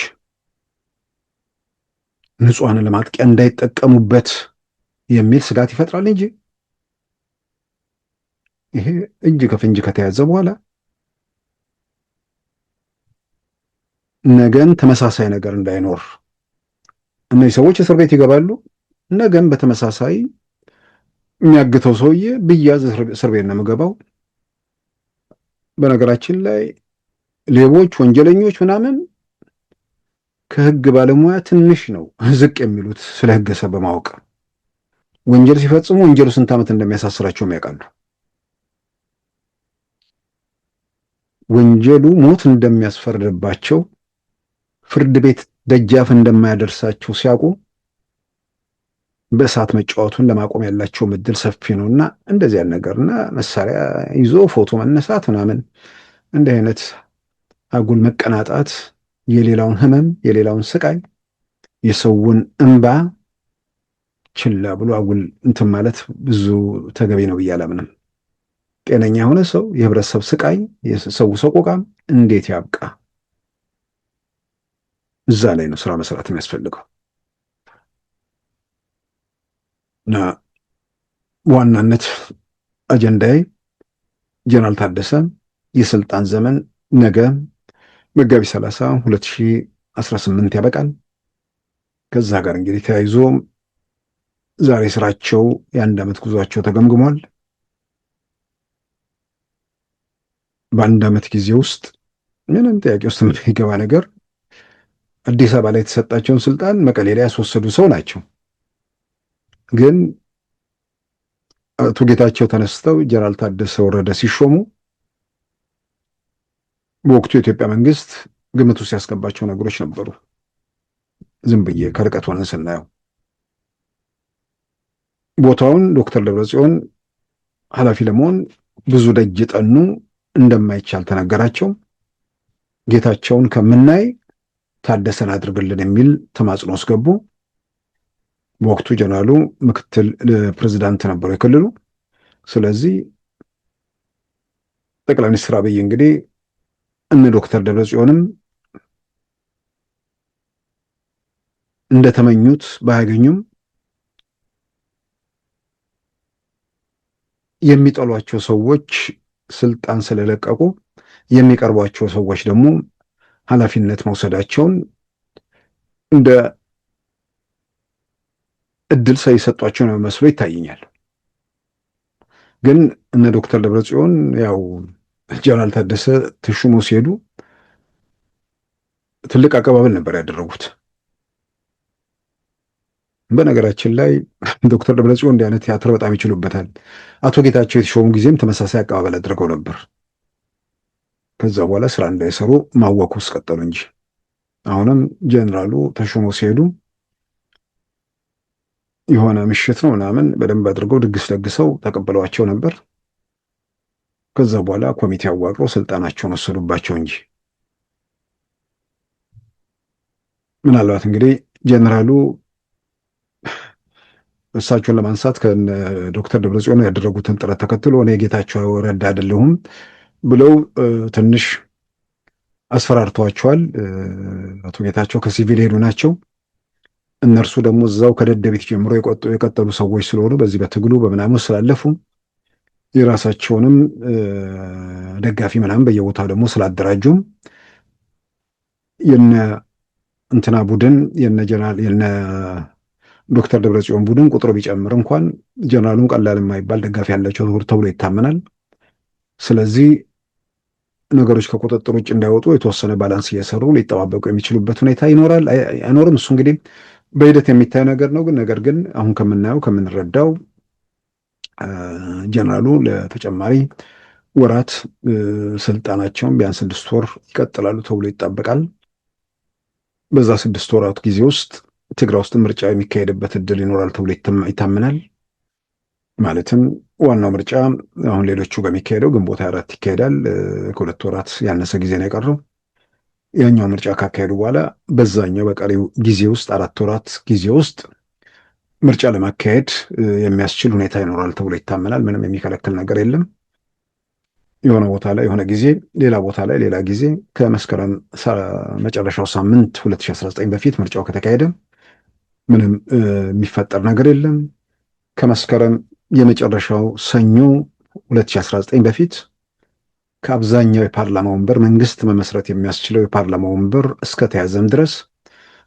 ንጹሐንን ለማጥቂያ እንዳይጠቀሙበት የሚል ስጋት ይፈጥራል እንጂ ይሄ እጅ ከፍንጅ ከተያዘ በኋላ ነገን ተመሳሳይ ነገር እንዳይኖር እነዚህ ሰዎች እስር ቤት ይገባሉ። ነገን በተመሳሳይ የሚያግተው ሰውዬ ብያዝ እስር ቤት ነው የምገባው። በነገራችን ላይ ሌቦች፣ ወንጀለኞች ምናምን ከህግ ባለሙያ ትንሽ ነው ዝቅ የሚሉት ስለ ህግ ሰብ በማወቅ ወንጀል ሲፈጽሙ ወንጀሉ ስንት ዓመት እንደሚያሳስራቸውም ያውቃሉ። ወንጀሉ ሞት እንደሚያስፈርድባቸው ፍርድ ቤት ደጃፍ እንደማያደርሳቸው ሲያውቁ በእሳት መጫወቱን ለማቆም ያላቸው እድል ሰፊ ነውና እንደዚህ ያለ ነገርና መሳሪያ ይዞ ፎቶ መነሳት ምናምን እንዲህ አይነት አጉል መቀናጣት፣ የሌላውን ህመም፣ የሌላውን ስቃይ፣ የሰውን እንባ ችላ ብሎ አጉል እንትን ማለት ብዙ ተገቢ ነው ብዬ አላምንም። ጤነኛ የሆነ ሰው የህብረተሰብ ስቃይ፣ የሰው ሰቆቃም እንዴት ያብቃ? እዛ ላይ ነው ስራ መስራት የሚያስፈልገው እና በዋናነት አጀንዳዬ ጀነራል ታደሰ የስልጣን ዘመን ነገ መጋቢት 30 2018 ያበቃል። ከዛ ጋር እንግዲህ ተያይዞ ዛሬ ስራቸው የአንድ ዓመት ጉዟቸው ተገምግሟል። በአንድ ዓመት ጊዜ ውስጥ ምንም ጥያቄ ውስጥ የሚገባ ነገር አዲስ አበባ ላይ የተሰጣቸውን ስልጣን መቀሌ ላይ ያስወሰዱ ሰው ናቸው። ግን አቶ ጌታቸው ተነስተው ጀነራል ታደሰ ወረደ ሲሾሙ በወቅቱ የኢትዮጵያ መንግስት ግምት ውስጥ ያስገባቸው ነገሮች ነበሩ። ዝም ብዬ ከርቀት ሆነን ስናየው ቦታውን ዶክተር ደብረጽዮን ኃላፊ ለመሆን ብዙ ደጅ ጠኑ፣ እንደማይቻል ተነገራቸው። ጌታቸውን ከምናይ ታደሰን አድርግልን የሚል ተማጽኖ አስገቡ። በወቅቱ ጀነራሉ ምክትል ፕሬዚዳንት ነበሩ የክልሉ። ስለዚህ ጠቅላይ ሚኒስትር አብይ እንግዲህ እነ ዶክተር ደብረጽዮንም እንደተመኙት ባያገኙም የሚጠሏቸው ሰዎች ስልጣን ስለለቀቁ የሚቀርቧቸው ሰዎች ደግሞ ኃላፊነት መውሰዳቸውን እንደ እድል ሳይሰጧቸው ነው መስሎ ይታየኛል። ግን እነ ዶክተር ደብረጽዮን ያው ጀነራል ታደሰ ተሹሞ ሲሄዱ ትልቅ አቀባበል ነበር ያደረጉት። በነገራችን ላይ ዶክተር ደብረጽዮን እንዲህ አይነት ቲያትር በጣም ይችሉበታል። አቶ ጌታቸው የተሾሙ ጊዜም ተመሳሳይ አቀባበል አድርገው ነበር። ከዛ በኋላ ስራ እንዳይሰሩ ማወኩ ውስጥ ቀጠሉ እንጂ አሁንም ጀነራሉ ተሾሞ ሲሄዱ የሆነ ምሽት ነው ምናምን በደንብ አድርገው ድግስ ደግሰው ተቀብለዋቸው ነበር። ከዛ በኋላ ኮሚቴ አዋቅረው ስልጣናቸውን ወሰዱባቸው እንጂ ምናልባት እንግዲህ ጀነራሉ እሳቸውን ለማንሳት ከዶክተር ደብረጽዮን ያደረጉትን ጥረት ተከትሎ እኔ ጌታቸው ረዳ አይደለሁም ብለው ትንሽ አስፈራርተዋቸዋል። አቶ ጌታቸው ከሲቪል ሄዱ ናቸው። እነርሱ ደግሞ እዛው ከደደቢት ጀምሮ የቀጠሉ ሰዎች ስለሆኑ በዚህ በትግሉ በምናምን ስላለፉ የራሳቸውንም ደጋፊ ምናምን በየቦታው ደግሞ ስላደራጁም የነ እንትና ቡድን የነ ዶክተር ደብረጽዮን ቡድን ቁጥሩ ቢጨምር እንኳን ጀነራሉን ቀላል የማይባል ደጋፊ ያላቸው ተብሎ ይታመናል። ስለዚህ ነገሮች ከቁጥጥር ውጭ እንዳይወጡ የተወሰነ ባላንስ እየሰሩ ሊጠባበቁ የሚችሉበት ሁኔታ ይኖራል አይኖርም፣ እሱ እንግዲህ በሂደት የሚታይ ነገር ነው። ነገር ግን አሁን ከምናየው ከምንረዳው ጀነራሉ ለተጨማሪ ወራት ስልጣናቸውን ቢያንስ 6 ወር ይቀጥላሉ ተብሎ ይጠበቃል። በዛ 6 ወራት ጊዜ ውስጥ ትግራይ ውስጥ ምርጫ የሚካሄድበት እድል ይኖራል ተብሎ ይታመናል። ማለትም ዋናው ምርጫ አሁን ሌሎቹ በሚካሄደው ግንቦት 24 ይካሄዳል። ከ2 ወራት ያነሰ ጊዜ ነው የቀረው። ያኛው ምርጫ ካካሄዱ በኋላ በዛኛው በቀሪው ጊዜ ውስጥ 4 ወራት ጊዜ ውስጥ ምርጫ ለማካሄድ የሚያስችል ሁኔታ ይኖራል ተብሎ ይታመናል። ምንም የሚከለክል ነገር የለም። የሆነ ቦታ ላይ የሆነ ጊዜ፣ ሌላ ቦታ ላይ ሌላ ጊዜ፣ ከመስከረም መጨረሻው ሳምንት 2019 በፊት ምርጫው ከተካሄደ ምንም የሚፈጠር ነገር የለም። ከመስከረም የመጨረሻው ሰኞ 2019 በፊት ከአብዛኛው የፓርላማ ወንበር መንግስት መመስረት የሚያስችለው የፓርላማ ወንበር እስከተያዘም ድረስ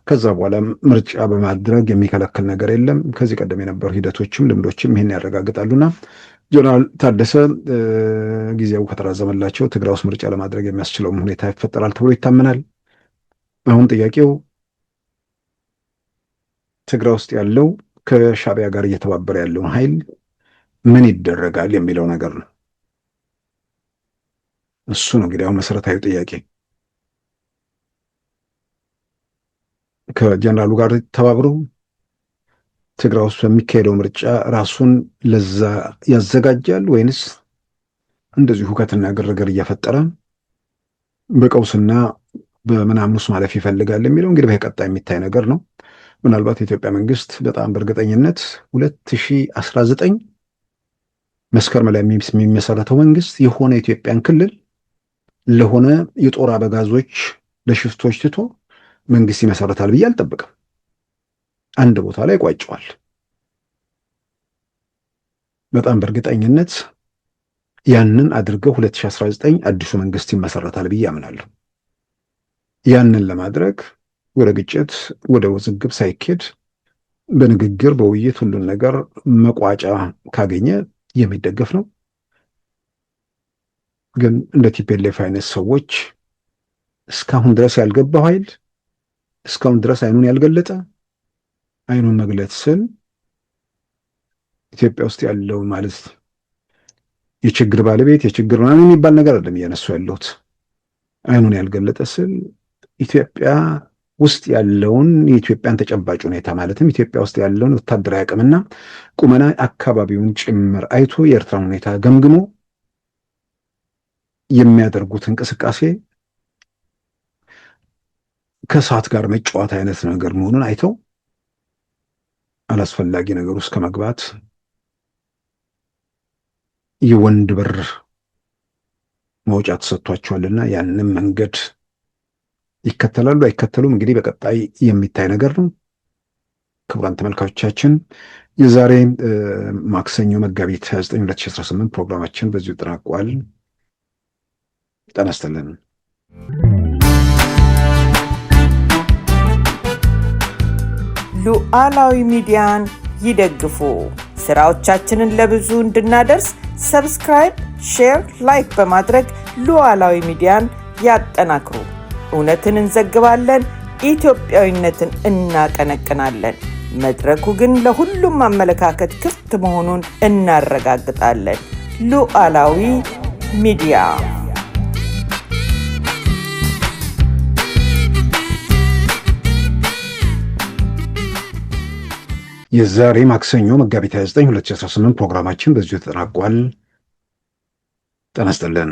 ከዛ በኋላ ምርጫ በማድረግ የሚከለክል ነገር የለም። ከዚህ ቀደም የነበሩ ሂደቶችም ልምዶችም ይህን ያረጋግጣሉና ጀነራል ታደሰ ጊዜው ከተራዘመላቸው ትግራይ ውስጥ ምርጫ ለማድረግ የሚያስችለውም ሁኔታ ይፈጠራል ተብሎ ይታመናል። አሁን ጥያቄው ትግራይ ውስጥ ያለው ከሻዕቢያ ጋር እየተባበረ ያለውን ኃይል ምን ይደረጋል የሚለው ነገር ነው። እሱ ነው እንግዲህ አሁን መሰረታዊ ጥያቄ። ከጀነራሉ ጋር ተባብሮ ትግራይ ውስጥ በሚካሄደው ምርጫ ራሱን ለዛ ያዘጋጃል ወይንስ እንደዚህ ሁከትና ግርግር እየፈጠረ በቀውስና በምናምን ውስጥ ማለፍ ይፈልጋል የሚለው እንግዲህ በቀጣይ የሚታይ ነገር ነው። ምናልባት የኢትዮጵያ መንግስት በጣም በእርግጠኝነት 2019 መስከረም ላይ የሚመሰረተው መንግስት የሆነ የኢትዮጵያን ክልል ለሆነ የጦር አበጋዞች ለሽፍቶች ትቶ መንግስት ይመሰረታል ብዬ አልጠብቅም። አንድ ቦታ ላይ ቋጨዋል። በጣም በእርግጠኝነት ያንን አድርገው 2019 አዲሱ መንግስት ይመሰረታል ብዬ አምናለሁ። ያንን ለማድረግ ወደ ግጭት ወደ ውዝግብ ሳይኬድ በንግግር በውይይት ሁሉን ነገር መቋጫ ካገኘ የሚደገፍ ነው። ግን እንደ ቲፒኤልኤፍ አይነት ሰዎች እስካሁን ድረስ ያልገባው ኃይል እስካሁን ድረስ አይኑን ያልገለጠ አይኑን መግለጥ ስል ኢትዮጵያ ውስጥ ያለው ማለት የችግር ባለቤት የችግር ምናምን የሚባል ነገር አይደለም እያነሱ ያለሁት። አይኑን ያልገለጠ ስል ኢትዮጵያ ውስጥ ያለውን የኢትዮጵያን ተጨባጭ ሁኔታ ማለትም ኢትዮጵያ ውስጥ ያለውን ወታደራዊ አቅምና ቁመና አካባቢውን ጭምር አይቶ የኤርትራን ሁኔታ ገምግሞ የሚያደርጉት እንቅስቃሴ ከእሳት ጋር መጫወት አይነት ነገር መሆኑን አይተው አላስፈላጊ ነገር ውስጥ ከመግባት የወንድ በር መውጫ ተሰጥቷቸዋልና ያንን መንገድ ይከተላሉ አይከተሉም እንግዲህ በቀጣይ የሚታይ ነገር ነው። ክቡራን ተመልካቾቻችን የዛሬ ማክሰኞ መጋቢት 29 2018 ፕሮግራማችን በዚሁ ተጠናቋል። ጤና ይስጥልን። ሉዓላዊ ሚዲያን ይደግፉ። ስራዎቻችንን ለብዙ እንድናደርስ ሰብስክራይብ፣ ሼር፣ ላይክ በማድረግ ሉዓላዊ ሚዲያን ያጠናክሩ። እውነትን እንዘግባለን፣ ኢትዮጵያዊነትን እናቀነቅናለን። መድረኩ ግን ለሁሉም አመለካከት ክፍት መሆኑን እናረጋግጣለን። ሉዓላዊ ሚዲያ የዛሬ ማክሰኞ መጋቢት 29 2018 ፕሮግራማችን በዚሁ ተጠናቋል። ጤና ይስጥልን።